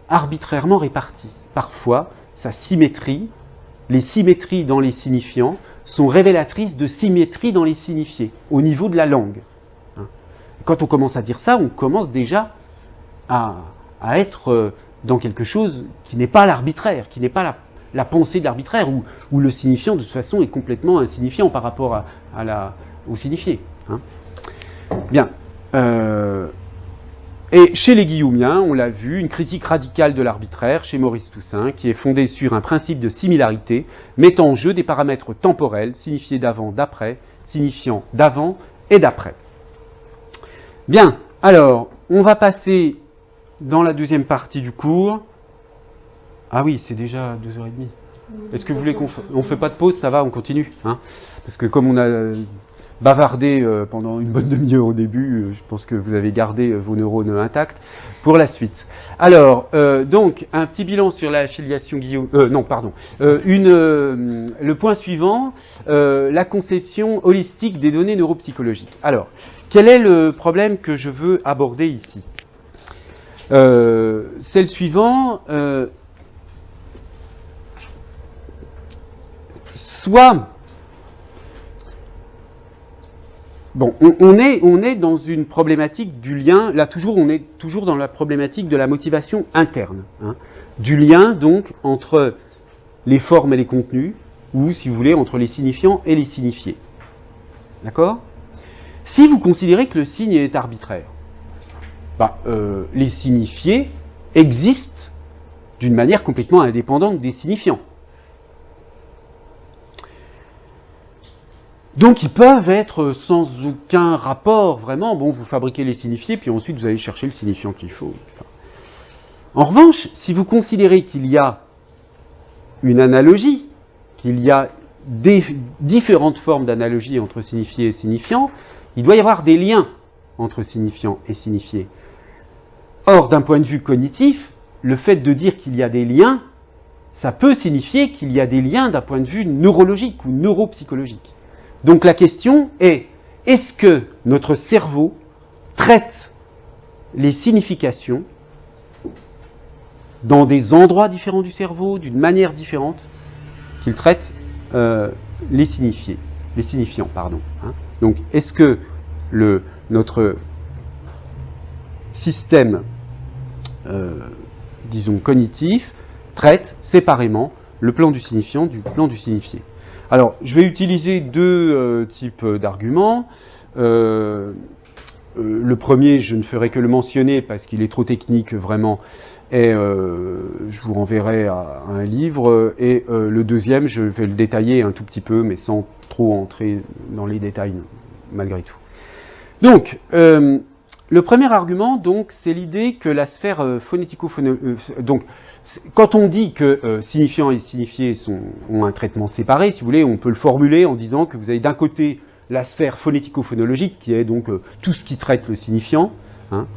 arbitrairement réparti. Parfois, sa symétrie, les symétries dans les signifiants, sont révélatrices de symétrie dans les signifiés, au niveau de la langue. Quand on commence à dire ça, on commence déjà à être dans quelque chose qui n'est pas l'arbitraire, qui n'est pas la pensée de l'arbitraire, où le signifiant, de toute façon, est complètement insignifiant par rapport au signifié. Hein. Bien. Et chez les guillaumiens, on l'a vu, une critique radicale de l'arbitraire chez Maurice Toussaint, qui est fondée sur un principe de similarité, mettant en jeu des paramètres temporels, signifiés d'avant, d'après, signifiant d'avant et d'après. Bien, alors, on va passer dans la deuxième partie du cours. Ah oui, c'est déjà 2h30. Est-ce que vous voulez qu'on ne fait pas de pause? Ça va, on continue, hein? Parce que comme on a bavardé pendant une bonne demi-heure au début, je pense que vous avez gardé vos neurones intacts pour la suite. Alors, donc, un petit bilan sur la filiation Guillaume... le point suivant, la conception holistique des données neuropsychologiques. Alors, quel est le problème que je veux aborder ici? C'est le suivant. Bon, on est dans une problématique du lien, là toujours on est toujours dans la problématique de la motivation interne, hein, du lien donc entre les formes et les contenus, ou si vous voulez entre les signifiants et les signifiés. D'accord? Si vous considérez que le signe est arbitraire, les signifiés existent d'une manière complètement indépendante des signifiants. Donc ils peuvent être sans aucun rapport, vraiment. Bon, vous fabriquez les signifiés, puis ensuite vous allez chercher le signifiant qu'il faut. En revanche, si vous considérez qu'il y a une analogie, qu'il y a différentes formes d'analogie entre signifié et signifiant, il doit y avoir des liens entre signifiant et signifié. Or, d'un point de vue cognitif, le fait de dire qu'il y a des liens, ça peut signifier qu'il y a des liens d'un point de vue neurologique ou neuropsychologique. Donc la question est, est-ce que notre cerveau traite les significations dans des endroits différents du cerveau, d'une manière différente, qu'il traite les signifiants, pardon. Hein. Donc est-ce que notre système, disons, cognitif, traite séparément le plan du signifiant du plan du signifié? Alors, je vais utiliser deux types d'arguments. Le premier, je ne ferai que le mentionner parce qu'il est trop technique vraiment, et je vous renverrai à un livre. Et le deuxième, je vais le détailler un tout petit peu, mais sans trop entrer dans les détails malgré tout. Donc, le premier argument, donc, c'est l'idée que la sphère phonético-phonologique... donc, quand on dit que signifiant et signifié ont un traitement séparé, si vous voulez, on peut le formuler en disant que vous avez d'un côté la sphère phonético-phonologique, qui est donc tout ce qui traite le signifiant, hein,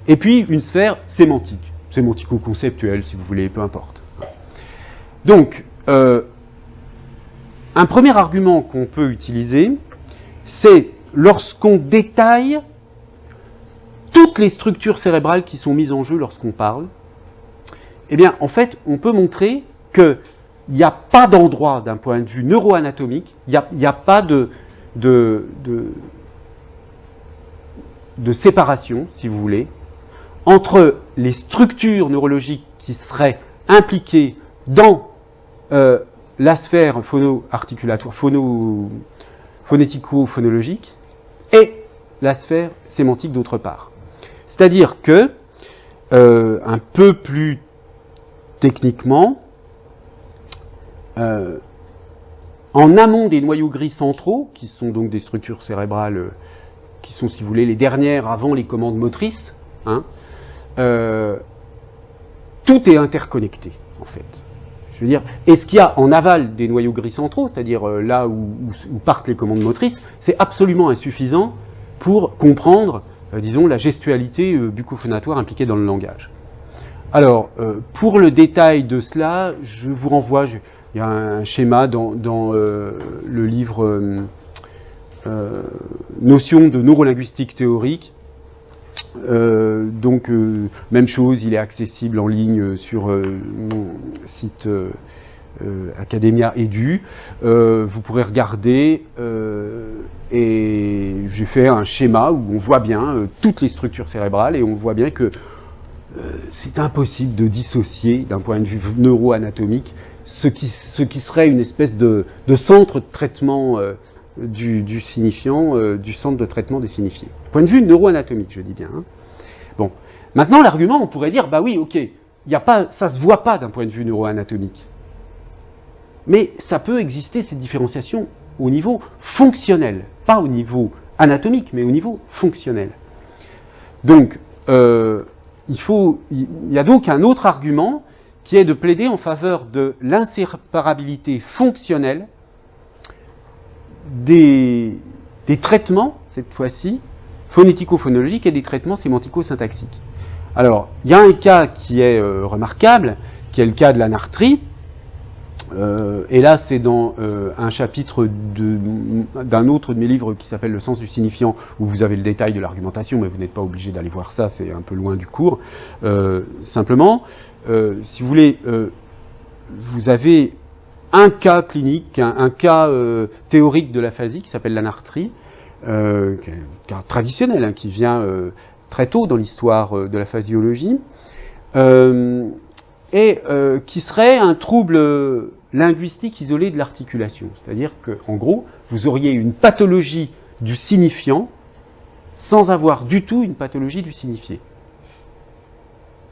et puis une sphère sémantique, sémantico-conceptuelle, si vous voulez, peu importe. Donc, un premier argument qu'on peut utiliser, c'est lorsqu'on détaille toutes les structures cérébrales qui sont mises en jeu lorsqu'on parle. Eh bien, en fait, on peut montrer qu'il n'y a pas d'endroit d'un point de vue neuroanatomique, il n'y a pas de séparation, si vous voulez, entre les structures neurologiques qui seraient impliquées dans la sphère phono-articulatoire, phonético-phonologique et la sphère sémantique d'autre part. C'est-à-dire que, un peu plus techniquement, en amont des noyaux gris centraux, qui sont donc des structures cérébrales qui sont, si vous voulez, les dernières avant les commandes motrices, hein, tout est interconnecté, en fait. Je veux dire, et ce qu'il y a en aval des noyaux gris centraux, c'est-à-dire là où partent les commandes motrices, c'est absolument insuffisant pour comprendre, disons, la gestualité bucco-phonatoire impliquée dans le langage. Alors, pour le détail de cela, je vous renvoie, il y a un schéma dans le livre Notions de neurolinguistique théorique. Donc, même chose, il est accessible en ligne sur mon site Academia Edu. Vous pourrez regarder, et j'ai fait un schéma où on voit bien toutes les structures cérébrales, et on voit bien que c'est impossible de dissocier d'un point de vue neuroanatomique ce qui serait une espèce de centre de traitement du signifiant, du centre de traitement des signifiés. Point de vue neuroanatomique, je dis bien. Hein. Bon, maintenant l'argument, on pourrait dire, bah oui, ok, ça se voit pas d'un point de vue neuroanatomique. Mais ça peut exister, cette différenciation, au niveau fonctionnel, pas au niveau anatomique, mais au niveau fonctionnel. Donc, il y a donc un autre argument qui est de plaider en faveur de l'inséparabilité fonctionnelle des traitements, cette fois-ci, phonético-phonologiques et des traitements sémantico-syntaxiques. Alors, il y a un cas qui est remarquable, qui est le cas de l'anartrie, et là c'est dans un chapitre d'un autre de mes livres qui s'appelle Le sens du signifiant, où vous avez le détail de l'argumentation, mais vous n'êtes pas obligé d'aller voir ça, c'est un peu loin du cours. Simplement, si vous voulez, vous avez un cas clinique, un cas théorique de l'aphasie qui s'appelle l'anartrie, un cas traditionnel, qui vient très tôt dans l'histoire de la phasiologie, et qui serait un trouble linguistique isolé de l'articulation. C'est-à-dire qu'en gros, vous auriez une pathologie du signifiant sans avoir du tout une pathologie du signifié.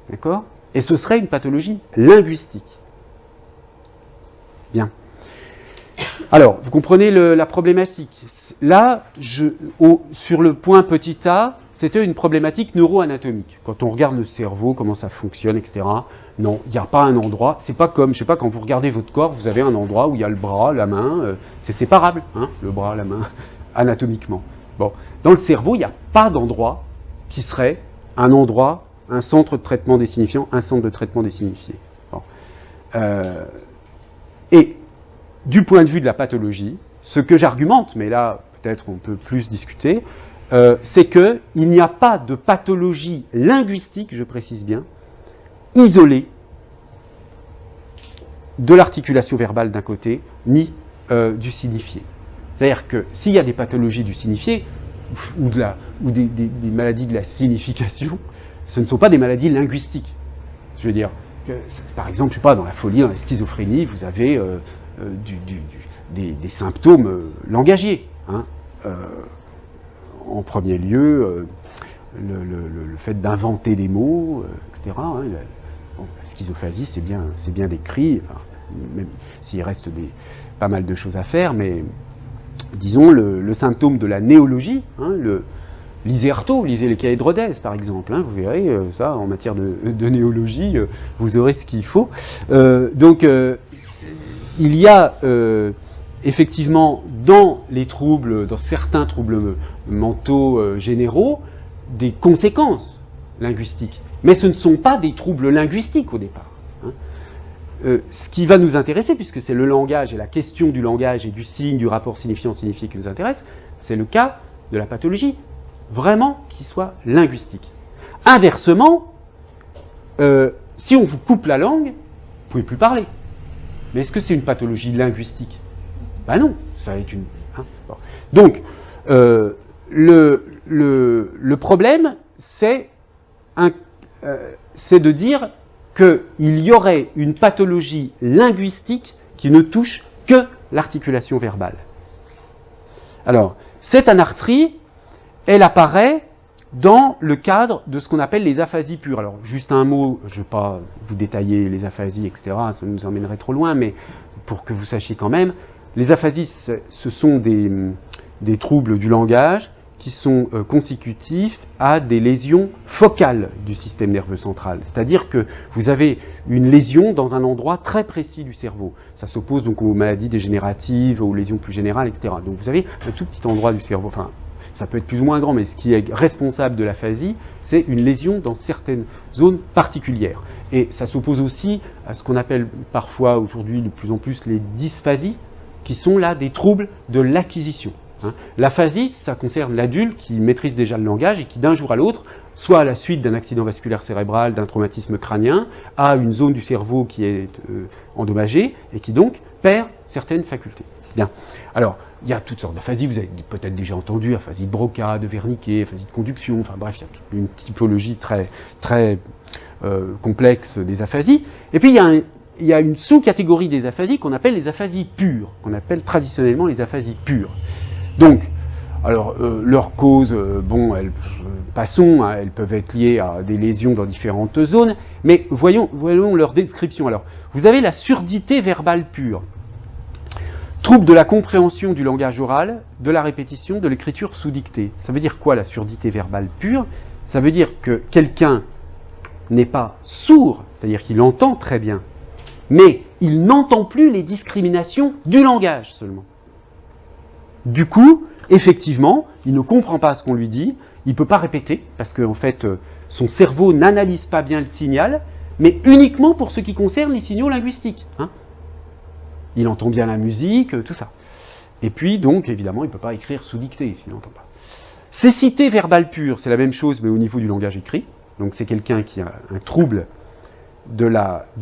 D'accord ? Et ce serait une pathologie linguistique. Bien. Alors, vous comprenez la problématique. Là, sur le point petit a, c'était une problématique neuroanatomique. Quand on regarde le cerveau, comment ça fonctionne, etc. Non, il n'y a pas un endroit. C'est pas comme, je sais pas, quand vous regardez votre corps, vous avez un endroit où il y a le bras, la main. C'est séparable, le bras, la main, anatomiquement. Bon, dans le cerveau, il n'y a pas d'endroit qui serait un endroit, un centre de traitement des signifiants, un centre de traitement des signifiés. Bon. Et du point de vue de la pathologie, ce que j'argumente, mais là peut-être on peut plus discuter, c'est qu'il n'y a pas de pathologie linguistique, je précise bien, isolée de l'articulation verbale d'un côté, ni du signifié. C'est-à-dire que s'il y a des pathologies du signifié, ou des maladies de la signification, ce ne sont pas des maladies linguistiques. Je veux dire, par exemple, je sais pas, dans la folie, dans la schizophrénie, vous avez des symptômes langagiers. En premier lieu, le fait d'inventer des mots, etc. La schizophasie, c'est bien décrit, même s'il reste pas mal de choses à faire, mais disons le symptôme de la néologie, lisez Artaud, lisez les cahiers de Rodez par exemple, vous verrez ça en matière de néologie, vous aurez ce qu'il faut. Donc il y a effectivement dans certains troubles mentaux généraux, des conséquences linguistiques. Mais ce ne sont pas des troubles linguistiques au départ. Ce qui va nous intéresser, puisque c'est le langage et la question du langage et du signe, du rapport signifiant-signifié qui nous intéresse, c'est le cas de la pathologie vraiment qui soit linguistique. Inversement, si on vous coupe la langue, vous ne pouvez plus parler. Mais est-ce que c'est une pathologie linguistique ? Ben non, ça va être une... Donc, le problème, c'est de dire qu'il y aurait une pathologie linguistique qui ne touche que l'articulation verbale. Alors, cette anartrie, elle apparaît dans le cadre de ce qu'on appelle les aphasies pures. Alors, juste un mot, je ne vais pas vous détailler les aphasies, etc., ça nous emmènerait trop loin, mais pour que vous sachiez quand même, les aphasies, ce sont des troubles du langage qui sont consécutifs à des lésions focales du système nerveux central. C'est-à-dire que vous avez une lésion dans un endroit très précis du cerveau. Ça s'oppose donc aux maladies dégénératives, aux lésions plus générales, etc. Donc vous avez un tout petit endroit du cerveau, enfin, ça peut être plus ou moins grand, mais ce qui est responsable de l'aphasie, c'est une lésion dans certaines zones particulières. Et ça s'oppose aussi à ce qu'on appelle parfois aujourd'hui de plus en plus les dysphasies, qui sont là des troubles de l'acquisition. L'aphasie, ça concerne l'adulte qui maîtrise déjà le langage et qui d'un jour à l'autre, soit à la suite d'un accident vasculaire cérébral, d'un traumatisme crânien, a une zone du cerveau qui est endommagée et qui donc perd certaines facultés. Bien. Alors, il y a toutes sortes d'aphasies, vous avez peut-être déjà entendu, aphasie de Broca, de Wernicke, aphasie de conduction, enfin bref, il y a toute une typologie très, très complexe des aphasies. Et puis il y a une sous-catégorie des aphasies qu'on appelle les aphasies pures, qu'on appelle traditionnellement les aphasies pures. Donc, alors, leurs causes, passons, elles peuvent être liées à des lésions dans différentes zones, mais voyons leur description. Alors, vous avez la surdité verbale pure, trouble de la compréhension du langage oral, de la répétition, de l'écriture sous dictée. Ça veut dire quoi la surdité verbale pure ? Ça veut dire que quelqu'un n'est pas sourd, c'est-à-dire qu'il entend très bien, mais il n'entend plus les discriminations du langage seulement. Du coup, effectivement, il ne comprend pas ce qu'on lui dit, il ne peut pas répéter, parce qu'en fait, son cerveau n'analyse pas bien le signal, mais uniquement pour ce qui concerne les signaux linguistiques. Hein. Il entend bien la musique, tout ça. Et puis, donc, évidemment, il ne peut pas écrire sous dictée, s'il n'entend pas. Cécité verbale pure, c'est la même chose, mais au niveau du langage écrit. Donc, c'est quelqu'un qui a un trouble de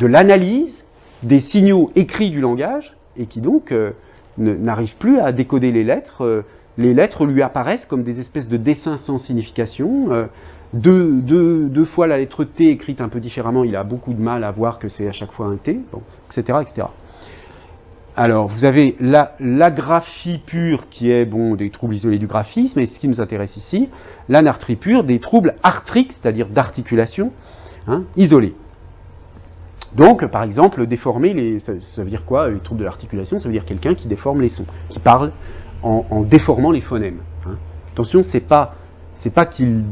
l'analyse des signaux écrits du langage, et qui donc n'arrive plus à décoder les lettres. Les lettres lui apparaissent comme des espèces de dessins sans signification. Deux fois la lettre T écrite un peu différemment, il a beaucoup de mal à voir que c'est à chaque fois un T, bon, etc., etc. Alors, vous avez l'agraphie pure qui est des troubles isolés du graphisme, et ce qui nous intéresse ici, l'anartrie pure, des troubles arthriques, c'est-à-dire d'articulation, isolés. Donc, par exemple, déformer ça veut dire quoi, les troubles de l'articulation? Ça veut dire quelqu'un qui déforme les sons, qui parle en déformant les phonèmes. Attention, c'est pas qu'il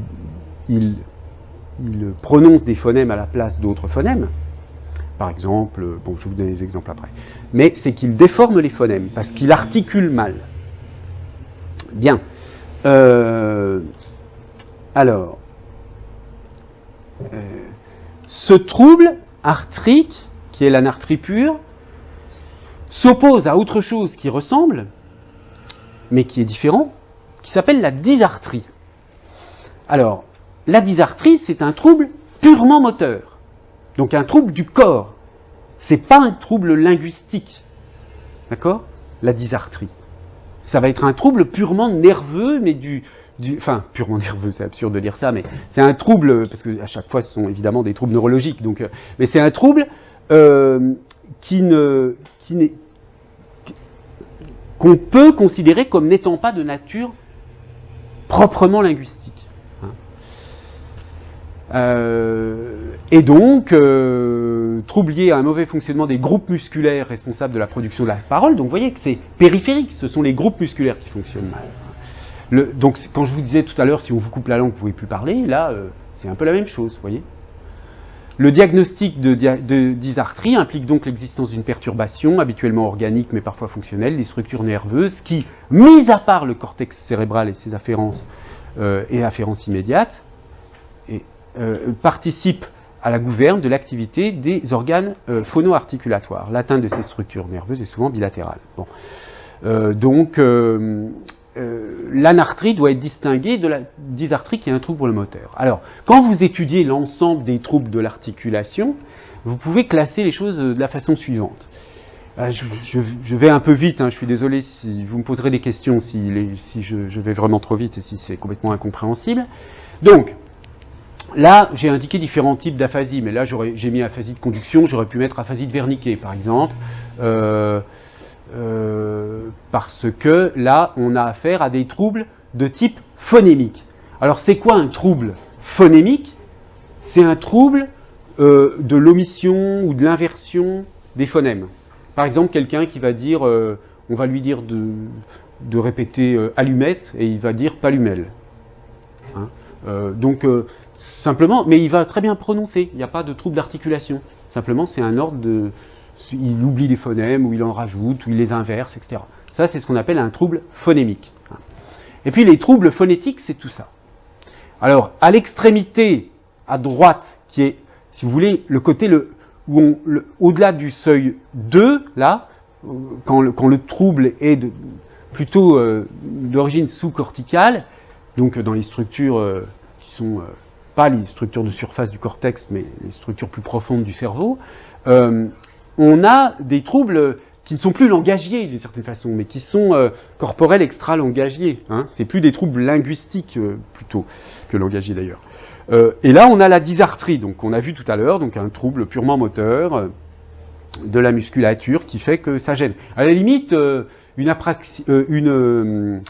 prononce des phonèmes à la place d'autres phonèmes. Par exemple, je vais vous donner des exemples après. Mais c'est qu'il déforme les phonèmes, parce qu'il articule mal. Bien. Alors, ce trouble arthrique, qui est l'anartrie pure, s'oppose à autre chose qui ressemble, mais qui est différent, qui s'appelle la dysarthrie. Alors, la dysarthrie, c'est un trouble purement moteur. Donc un trouble du corps. C'est pas un trouble linguistique. D'accord? La dysarthrie. Ça va être un trouble purement nerveux, mais enfin, purement nerveux, c'est absurde de dire ça, mais c'est un trouble, parce que à chaque fois ce sont évidemment des troubles neurologiques, mais c'est un trouble qu'on peut considérer comme n'étant pas de nature proprement linguistique. Et donc, trouble lié à un mauvais fonctionnement des groupes musculaires responsables de la production de la parole. Donc, vous voyez que c'est périphérique, ce sont les groupes musculaires qui fonctionnent mal. Donc, quand je vous disais tout à l'heure, si on vous coupe la langue, vous ne pouvez plus parler, là, c'est un peu la même chose, vous voyez. Le diagnostic de dysarthrie implique donc l'existence d'une perturbation, habituellement organique mais parfois fonctionnelle, des structures nerveuses qui, mis à part le cortex cérébral et ses afférences et afférences immédiates, participent à la gouverne de l'activité des organes phono-articulatoires. L'atteinte de ces structures nerveuses est souvent bilatérale. Bon. L'anartrie doit être distinguée de la dysarthrie qui est un trouble moteur. Alors, quand vous étudiez l'ensemble des troubles de l'articulation, vous pouvez classer les choses de la façon suivante. Je vais un peu vite, je suis désolé si vous me poserez des questions si je vais vraiment trop vite et si c'est complètement incompréhensible. Donc, là, j'ai indiqué différents types d'aphasie, mais là, j'ai mis aphasie de conduction, j'aurais pu mettre aphasie de Wernicke, par exemple, parce que là, on a affaire à des troubles de type phonémique. Alors, c'est quoi un trouble phonémique? C'est un trouble de l'omission ou de l'inversion des phonèmes. Par exemple, quelqu'un qui va dire, on va lui dire de répéter allumette, et il va dire palumelle. Simplement, mais il va très bien prononcer, il n'y a pas de trouble d'articulation. Simplement, c'est un ordre il oublie des phonèmes, ou il en rajoute, ou il les inverse, etc. Ça, c'est ce qu'on appelle un trouble phonémique. Et puis, les troubles phonétiques, c'est tout ça. Alors, à l'extrémité, à droite, qui est, si vous voulez, le côté au-delà du seuil 2, là, quand le trouble est plutôt d'origine sous-corticale, donc dans les structures qui sont pas les structures de surface du cortex, mais les structures plus profondes du cerveau, on a des troubles qui ne sont plus langagiers d'une certaine façon, mais qui sont corporels extra-langagiers. C'est plus des troubles linguistiques plutôt que langagiers d'ailleurs. Et là, on a la dysarthrie, donc on a vu tout à l'heure, donc un trouble purement moteur de la musculature qui fait que ça gêne. À la limite, une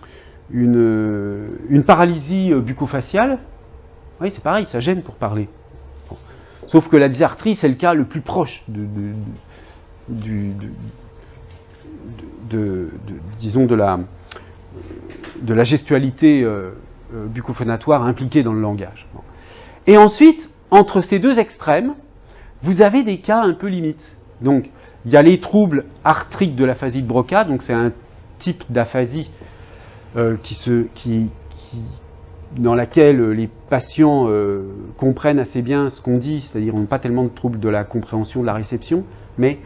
paralysie bucco-faciale, oui, c'est pareil, ça gêne pour parler. Bon. Sauf que la dysarthrie, c'est le cas le plus proche disons de la gestualité bucco-phonatoire impliquée dans le langage. Bon. Et ensuite, entre ces deux extrêmes, vous avez des cas un peu limites. Donc, il y a les troubles arthriques de l'aphasie de Broca, donc c'est un type d'aphasie dans laquelle les patients comprennent assez bien ce qu'on dit, c'est-à-dire n'ont pas tellement de troubles de la compréhension, de la réception, mais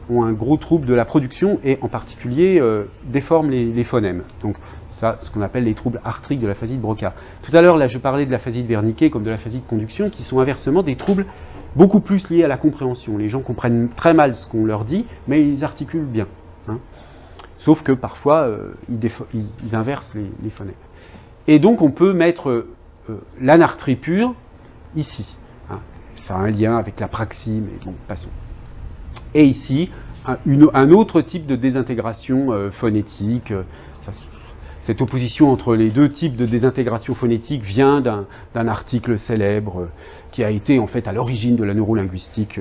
ont un gros trouble de la production et en particulier déforment les phonèmes. Donc ça, ce qu'on appelle les troubles arthriques de l'aphasie de Broca. Tout à l'heure, là, je parlais de l'aphasie de Wernicke comme de l'aphasie de conduction, qui sont inversement des troubles beaucoup plus liés à la compréhension. Les gens comprennent très mal ce qu'on leur dit, mais ils articulent bien. Hein. Sauf que parfois, ils inversent les phonèmes. Et donc, on peut mettre l'anartrie pure ici. Hein. Ça a un lien avec la praxie, mais bon, passons. Et ici, un autre type de désintégration phonétique. Cette opposition entre les deux types de désintégration phonétique vient d'un article célèbre qui a été en fait à l'origine de la neurolinguistique,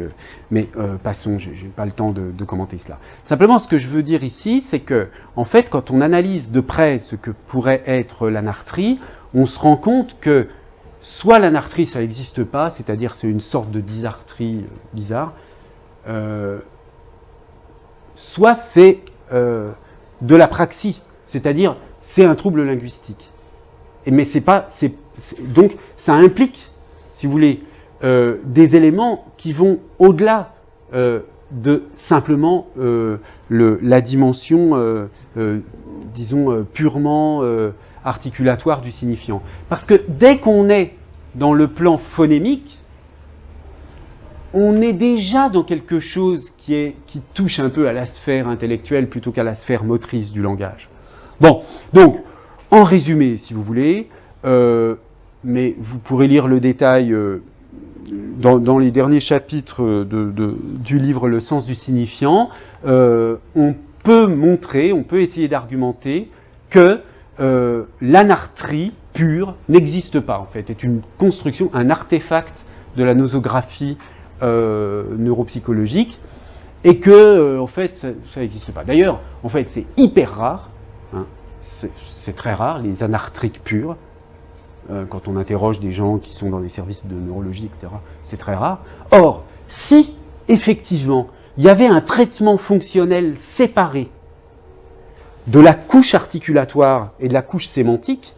mais passons, je n'ai pas le temps de commenter cela. Simplement, ce que je veux dire ici, c'est que, en fait, quand on analyse de près ce que pourrait être l'anartrie, on se rend compte que soit l'anartrie, ça n'existe pas, c'est-à-dire c'est une sorte de dysarthrie bizarre, soit c'est de la praxie, c'est-à-dire c'est un trouble linguistique. Mais c'est pas, donc ça implique, si vous voulez, des éléments qui vont au-delà de simplement la dimension, disons, purement articulatoire du signifiant. Parce que dès qu'on est dans le plan phonémique, on est déjà dans quelque chose qui touche un peu à la sphère intellectuelle plutôt qu'à la sphère motrice du langage. Bon, donc, en résumé, si vous voulez, mais vous pourrez lire le détail dans les derniers chapitres du livre Le sens du signifiant, on peut essayer d'argumenter que l'anartrie pure n'existe pas, en fait, est une construction, un artefact de la nosographie neuropsychologique, et que, en fait, ça n'existe pas. D'ailleurs, en fait, c'est hyper rare. Hein, c'est très rare, les anartriques purs, quand on interroge des gens qui sont dans les services de neurologie, etc., c'est très rare. Or, si, effectivement, il y avait un traitement fonctionnel séparé de la couche articulatoire et de la couche sémantique,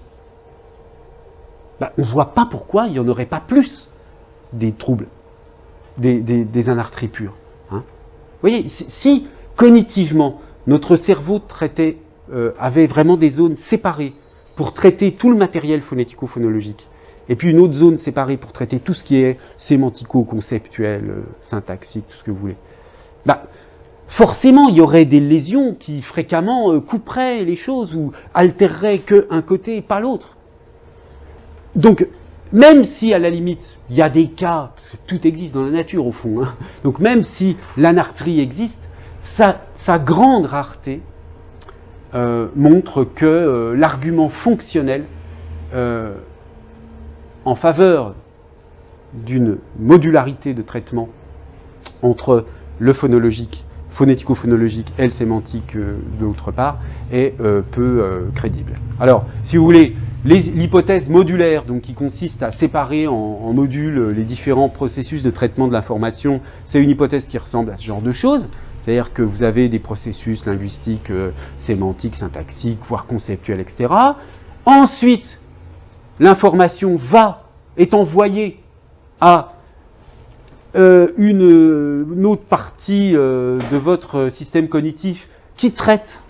ben, on ne voit pas pourquoi il n'y en aurait pas plus des troubles, des anartries pures. Hein. Vous voyez, si cognitivement, notre cerveau avait vraiment des zones séparées pour traiter tout le matériel phonético-phonologique, et puis une autre zone séparée pour traiter tout ce qui est sémantico-conceptuel, syntaxique, tout ce que vous voulez, bah, forcément, il y aurait des lésions qui fréquemment couperaient les choses ou altéreraient qu'un côté et pas l'autre. Donc, même si, à la limite, il y a des cas, parce que tout existe dans la nature au fond, hein, donc même si l'anartrie existe, sa grande rareté montre que l'argument fonctionnel en faveur d'une modularité de traitement entre le phonologique, phonético-phonologique et le sémantique d'autre part est peu crédible. Alors, si vous voulez, l'hypothèse modulaire, donc qui consiste à séparer en modules les différents processus de traitement de l'information, c'est une hypothèse qui ressemble à ce genre de choses. C'est-à-dire que vous avez des processus linguistiques, sémantiques, syntaxiques, voire conceptuels, etc. Ensuite, l'information est envoyée à une autre partie de votre système cognitif qui traite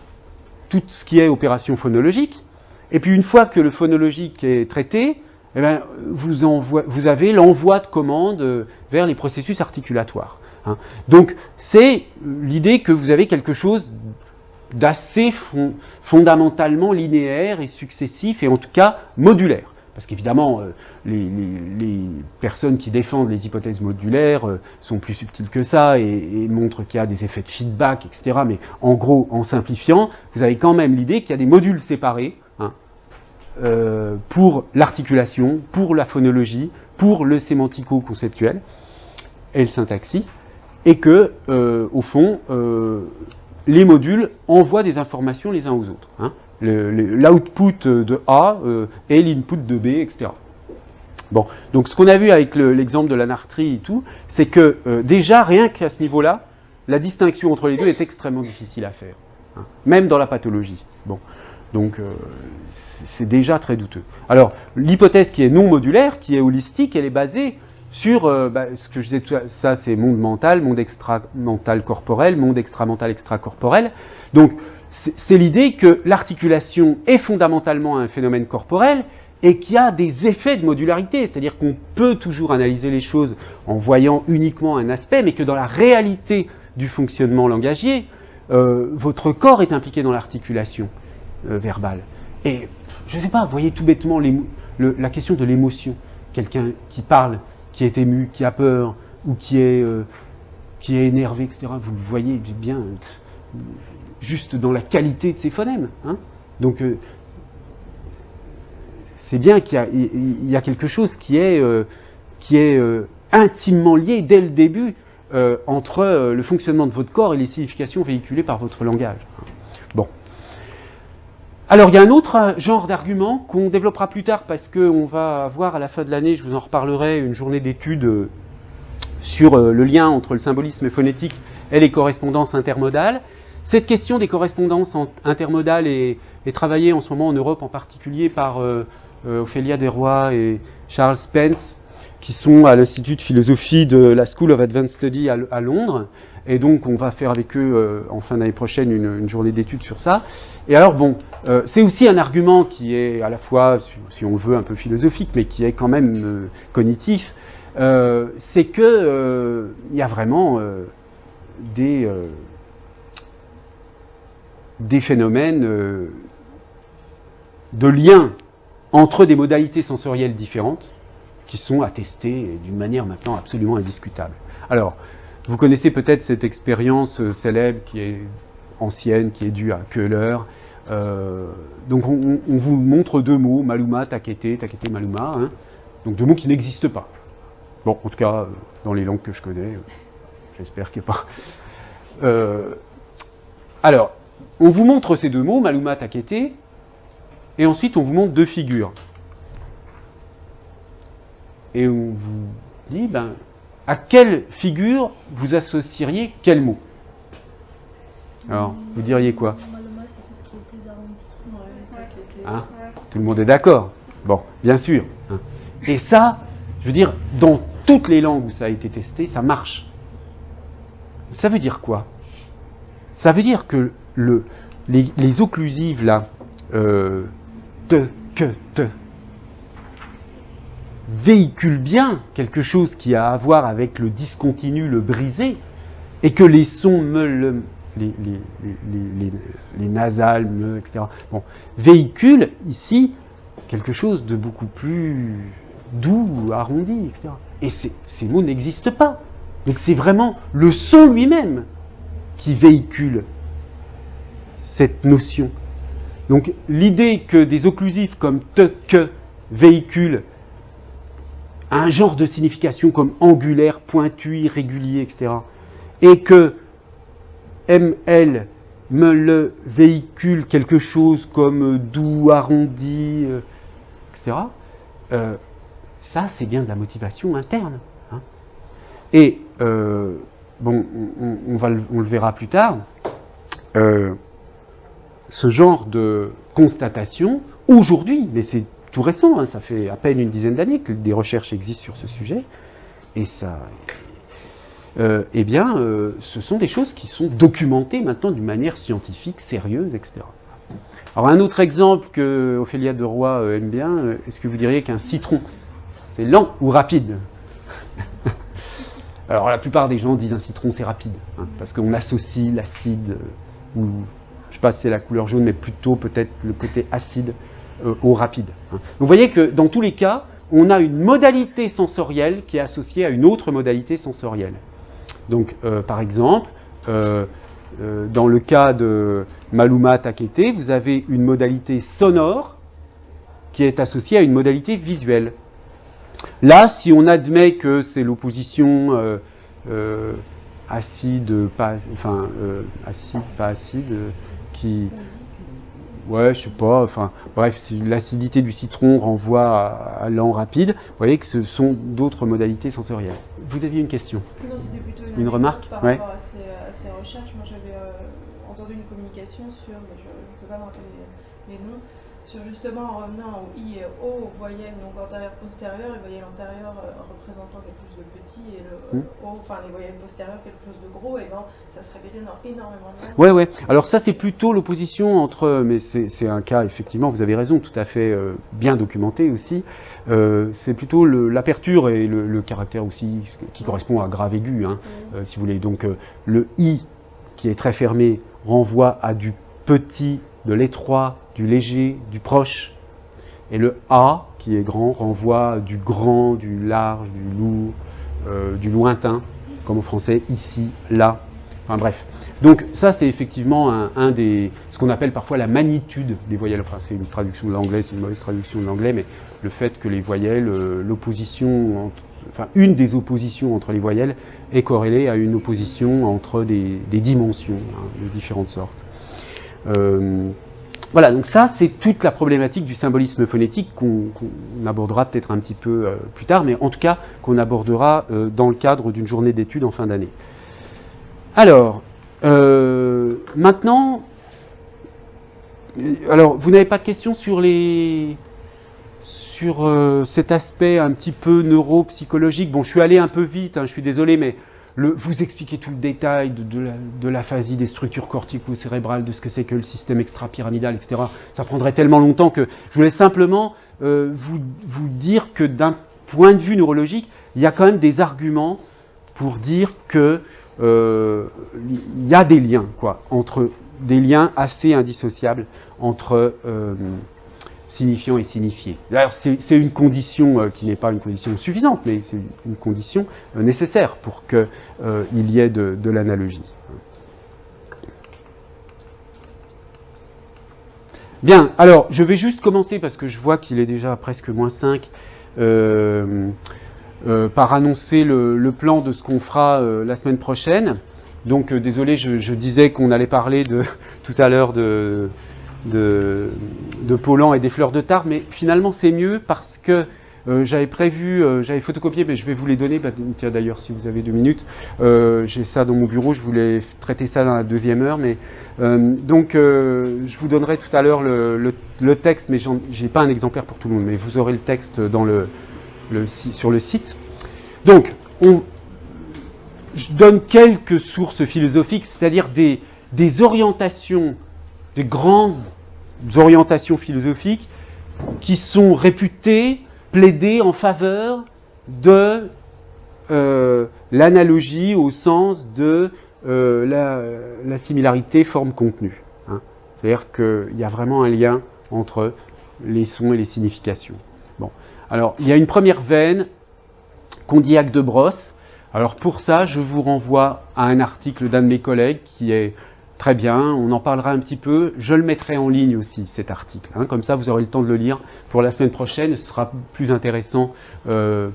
tout ce qui est opération phonologique. Et puis une fois que le phonologique est traité, eh bien, vous avez l'envoi de commandes vers les processus articulatoires. Hein. Donc, c'est l'idée que vous avez quelque chose d'assez fondamentalement linéaire et successif, et en tout cas modulaire. Parce qu'évidemment, les personnes qui défendent les hypothèses modulaires sont plus subtiles que ça et montrent qu'il y a des effets de feedback, etc. Mais en gros, en simplifiant, vous avez quand même l'idée qu'il y a des modules séparés, hein, pour l'articulation, pour la phonologie, pour le sémantico-conceptuel et le syntaxique, et que, au fond, les modules envoient des informations les uns aux autres. Hein. L'output de A et l'input de B, etc. Bon, donc ce qu'on a vu avec l'exemple de la nartrie et tout, c'est que déjà, rien qu'à ce niveau-là, la distinction entre les deux est extrêmement difficile à faire, hein, même dans la pathologie. Bon, donc c'est déjà très douteux. Alors, l'hypothèse qui est non modulaire, qui est holistique, elle est basée sur ce que je disais, ça c'est monde mental, monde extra-mental corporel, monde extra-mental extracorporel. Donc, c'est l'idée que l'articulation est fondamentalement un phénomène corporel et qu'il y a des effets de modularité, c'est-à-dire qu'on peut toujours analyser les choses en voyant uniquement un aspect, mais que dans la réalité du fonctionnement langagier, votre corps est impliqué dans l'articulation verbale. Et, je ne sais pas, vous voyez tout bêtement la question de l'émotion. Quelqu'un qui parle, qui est ému, qui a peur, ou qui est énervé, etc., vous le voyez bien, juste dans la qualité de ses phonèmes. Hein. Donc, c'est bien qu'il y a quelque chose qui est intimement lié dès le début entre le fonctionnement de votre corps et les significations véhiculées par votre langage. Bon. Alors, il y a un autre genre d'argument qu'on développera plus tard parce qu'on va avoir à la fin de l'année, je vous en reparlerai, une journée d'études sur le lien entre le symbolisme phonétique et les correspondances intermodales. Cette question des correspondances intermodales est travaillée en ce moment en Europe, en particulier par Ophélia Desrois et Charles Spence, qui sont à l'Institut de philosophie de la School of Advanced Study à Londres. Et donc, on va faire avec eux, en fin d'année prochaine, une journée d'études sur ça. Et alors, bon, c'est aussi un argument qui est à la fois, si on le veut, un peu philosophique, mais qui est quand même cognitif. C'est que il y a vraiment des phénomènes de lien entre des modalités sensorielles différentes qui sont attestées d'une manière maintenant absolument indiscutable. Alors, vous connaissez peut-être cette expérience célèbre qui est ancienne, qui est due à Köhler. Donc on vous montre deux mots, maluma, takete, takete, maluma, hein, donc deux mots qui n'existent pas. Bon, en tout cas, dans les langues que je connais, j'espère qu'il n'y a pas. Alors, on vous montre ces deux mots, maluma, takete, et ensuite on vous montre deux figures. Et on vous dit, à quelle figure vous associeriez quel mot? Alors, vous diriez quoi? Maluma, c'est tout ce qui est plus arrondi. Hein? Tout le monde est d'accord? Bon, bien sûr. Hein. Et ça, je veux dire, dans toutes les langues où ça a été testé, ça marche. Ça veut dire quoi? Ça veut dire que les occlusives, là, te, que, te, véhiculent bien quelque chose qui a à voir avec le discontinu, le brisé, et que les sons les nasales, etc., bon, véhiculent ici quelque chose de beaucoup plus doux, arrondi, etc. Et ces mots n'existent pas. Donc c'est vraiment le son lui-même qui véhicule cette notion. Donc l'idée que des occlusifs comme te, que véhiculent un genre de signification comme angulaire, pointu, irrégulier, etc., et que ML me le véhicule quelque chose comme doux, arrondi, etc., ça c'est bien de la motivation interne. Hein. Et, bon, on le verra plus tard, ce genre de constatation, aujourd'hui, mais c'est tout récent, hein, ça fait à peine une dizaine d'années que des recherches existent sur ce sujet, et ça... eh bien, ce sont des choses qui sont documentées maintenant d'une manière scientifique, sérieuse, etc. Alors, un autre exemple que Ophélia Desrois aime bien, est-ce que vous diriez qu'un citron, c'est lent ou rapide? Alors, la plupart des gens disent un citron, c'est rapide, hein, parce qu'on associe l'acide, ou je ne sais pas si c'est la couleur jaune, mais plutôt peut-être le côté acide au rapide. Hein. Donc, vous voyez que dans tous les cas, on a une modalité sensorielle qui est associée à une autre modalité sensorielle. Donc, par exemple, dans le cas de maluma takete, vous avez une modalité sonore qui est associée à une modalité visuelle. Là, si on admet que c'est l'opposition acide, pas acide, qui Ouais, je sais pas, enfin, bref, si l'acidité du citron renvoie à l'an rapide, vous voyez que ce sont d'autres modalités sensorielles. Vous aviez une question? Non, c'était plutôt une remarque par ouais. rapport à ces recherches. Moi, j'avais entendu une communication sur, mais je ne peux pas me rappeler les noms, sur justement en revenant au I et O, aux voyelles donc antérieures-postérieures, les voyelles antérieures représentant quelque chose de petit et le O, enfin les voyelles postérieures quelque chose de gros, et ben ça se répétait énormément de Ouais, ouais. Alors ça, c'est plutôt l'opposition entre, mais c'est un cas, effectivement, vous avez raison, tout à fait bien documenté aussi, c'est plutôt l'aperture et le caractère aussi, qui correspond à grave aigu, hein, si vous voulez. Donc le I, qui est très fermé, renvoie à du petit, de l'étroit, du léger, du proche. Et le A, qui est grand, renvoie du grand, du large, du lourd, du lointain, comme au français, ici, là. Enfin bref. Donc ça, c'est effectivement un des, ce qu'on appelle parfois la magnitude des voyelles. Enfin, c'est une traduction de l'anglais, c'est une mauvaise traduction de l'anglais, mais le fait que les voyelles, l'opposition, enfin une des oppositions entre les voyelles est corrélée à une opposition entre des dimensions, hein, de différentes sortes. Voilà, donc ça, c'est toute la problématique du symbolisme phonétique qu'on abordera peut-être un petit peu plus tard, mais en tout cas qu'on abordera dans le cadre d'une journée d'études en fin d'année. Alors, maintenant, alors vous n'avez pas de questions sur cet aspect un petit peu neuropsychologique. Bon, je suis allé un peu vite, hein, je suis désolé, mais vous expliquer tout le détail de l'aphasie des structures cortico-cérébrales, de ce que c'est que le système extra-pyramidal, etc. Ça prendrait tellement longtemps que je voulais simplement vous dire que d'un point de vue neurologique, il y a quand même des arguments pour dire que il y a des liens, quoi, entre des liens assez indissociables entre signifiant et signifié. D'ailleurs, c'est une condition qui n'est pas une condition suffisante, mais c'est une condition nécessaire pour qu'il y ait de l'analogie. Bien, alors, je vais juste commencer, parce que je vois qu'il est déjà presque -5, par annoncer le plan de ce qu'on fera la semaine prochaine. Donc, désolé, je disais qu'on allait parler tout à l'heure de Paulan et des fleurs de Tarbes, mais finalement c'est mieux parce que j'avais prévu, j'avais photocopié, mais je vais vous les donner. Tiens, d'ailleurs, si vous avez 2 minutes, j'ai ça dans mon bureau, je voulais traiter ça dans la 2e heure, mais donc je vous donnerai tout à l'heure le texte, mais j'ai pas un exemplaire pour tout le monde, mais vous aurez le texte dans sur le site. Donc, je donne quelques sources philosophiques, c'est-à-dire des orientations, des grandes orientations philosophiques qui sont réputées plaider en faveur de l'analogie au sens de la similarité forme-contenu. Hein. C'est-à-dire qu'il y a vraiment un lien entre les sons et les significations. Bon. Alors, il y a une première veine, Condillac de Brosse. Alors pour ça, je vous renvoie à un article d'un de mes collègues qui est très bien, on en parlera un petit peu. Je le mettrai en ligne aussi, cet article. Hein, comme ça, vous aurez le temps de le lire pour la semaine prochaine. Ce sera plus intéressant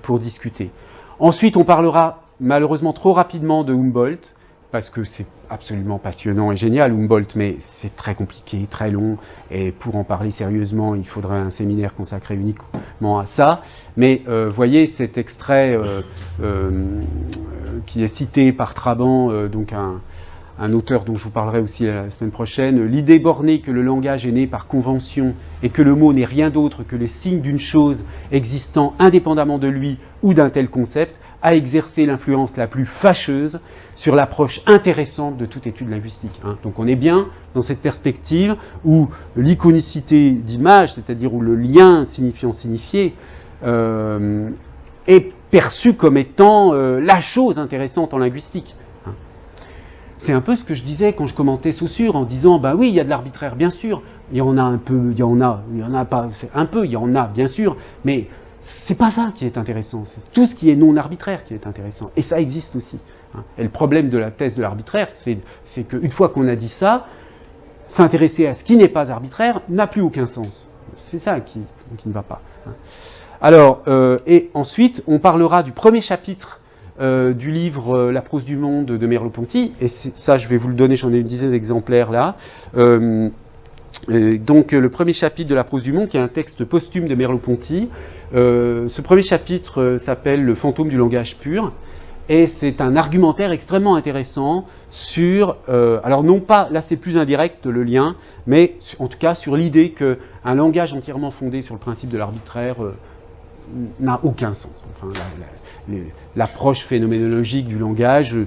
pour discuter. Ensuite, on parlera malheureusement trop rapidement de Humboldt, parce que c'est absolument passionnant et génial, Humboldt, mais c'est très compliqué, très long, et pour en parler sérieusement, il faudrait un séminaire consacré uniquement à ça. Mais voyez cet extrait qui est cité par Trabant, donc un auteur dont je vous parlerai aussi la semaine prochaine. L'idée bornée que le langage est né par convention et que le mot n'est rien d'autre que les signes d'une chose existant indépendamment de lui ou d'un tel concept a exercé l'influence la plus fâcheuse sur l'approche intéressante de toute étude linguistique. Hein. Donc on est bien dans cette perspective où l'iconicité d'image, c'est-à-dire où le lien signifiant-signifié, est perçu comme étant la chose intéressante en linguistique. C'est un peu ce que je disais quand je commentais Saussure en disant bah oui, il y a de l'arbitraire, bien sûr, il y en a un peu, il y en a pas un peu, il y en a bien sûr, mais c'est pas ça qui est intéressant, c'est tout ce qui est non arbitraire qui est intéressant, et ça existe aussi. Hein. Et le problème de la thèse de l'arbitraire, c'est qu'une fois qu'on a dit ça, s'intéresser à ce qui n'est pas arbitraire n'a plus aucun sens. C'est ça qui ne va pas. Hein. Alors, et ensuite, on parlera du premier chapitre du livre La prose du monde de Merleau-Ponty, et ça je vais vous le donner, j'en ai une dizaine d'exemplaires là, Donc le premier chapitre de La prose du monde, qui est un texte posthume de Merleau-Ponty. Ce premier chapitre s'appelle Le fantôme du langage pur. Et c'est un argumentaire extrêmement intéressant sur, alors non pas, là c'est plus indirect le lien, mais en tout cas sur l'idée qu'un langage entièrement fondé sur le principe de l'arbitraire n'a aucun sens. Enfin, l'approche phénoménologique du langage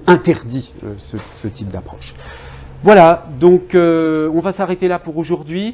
interdit ce type d'approche. Voilà, donc on va s'arrêter là pour aujourd'hui.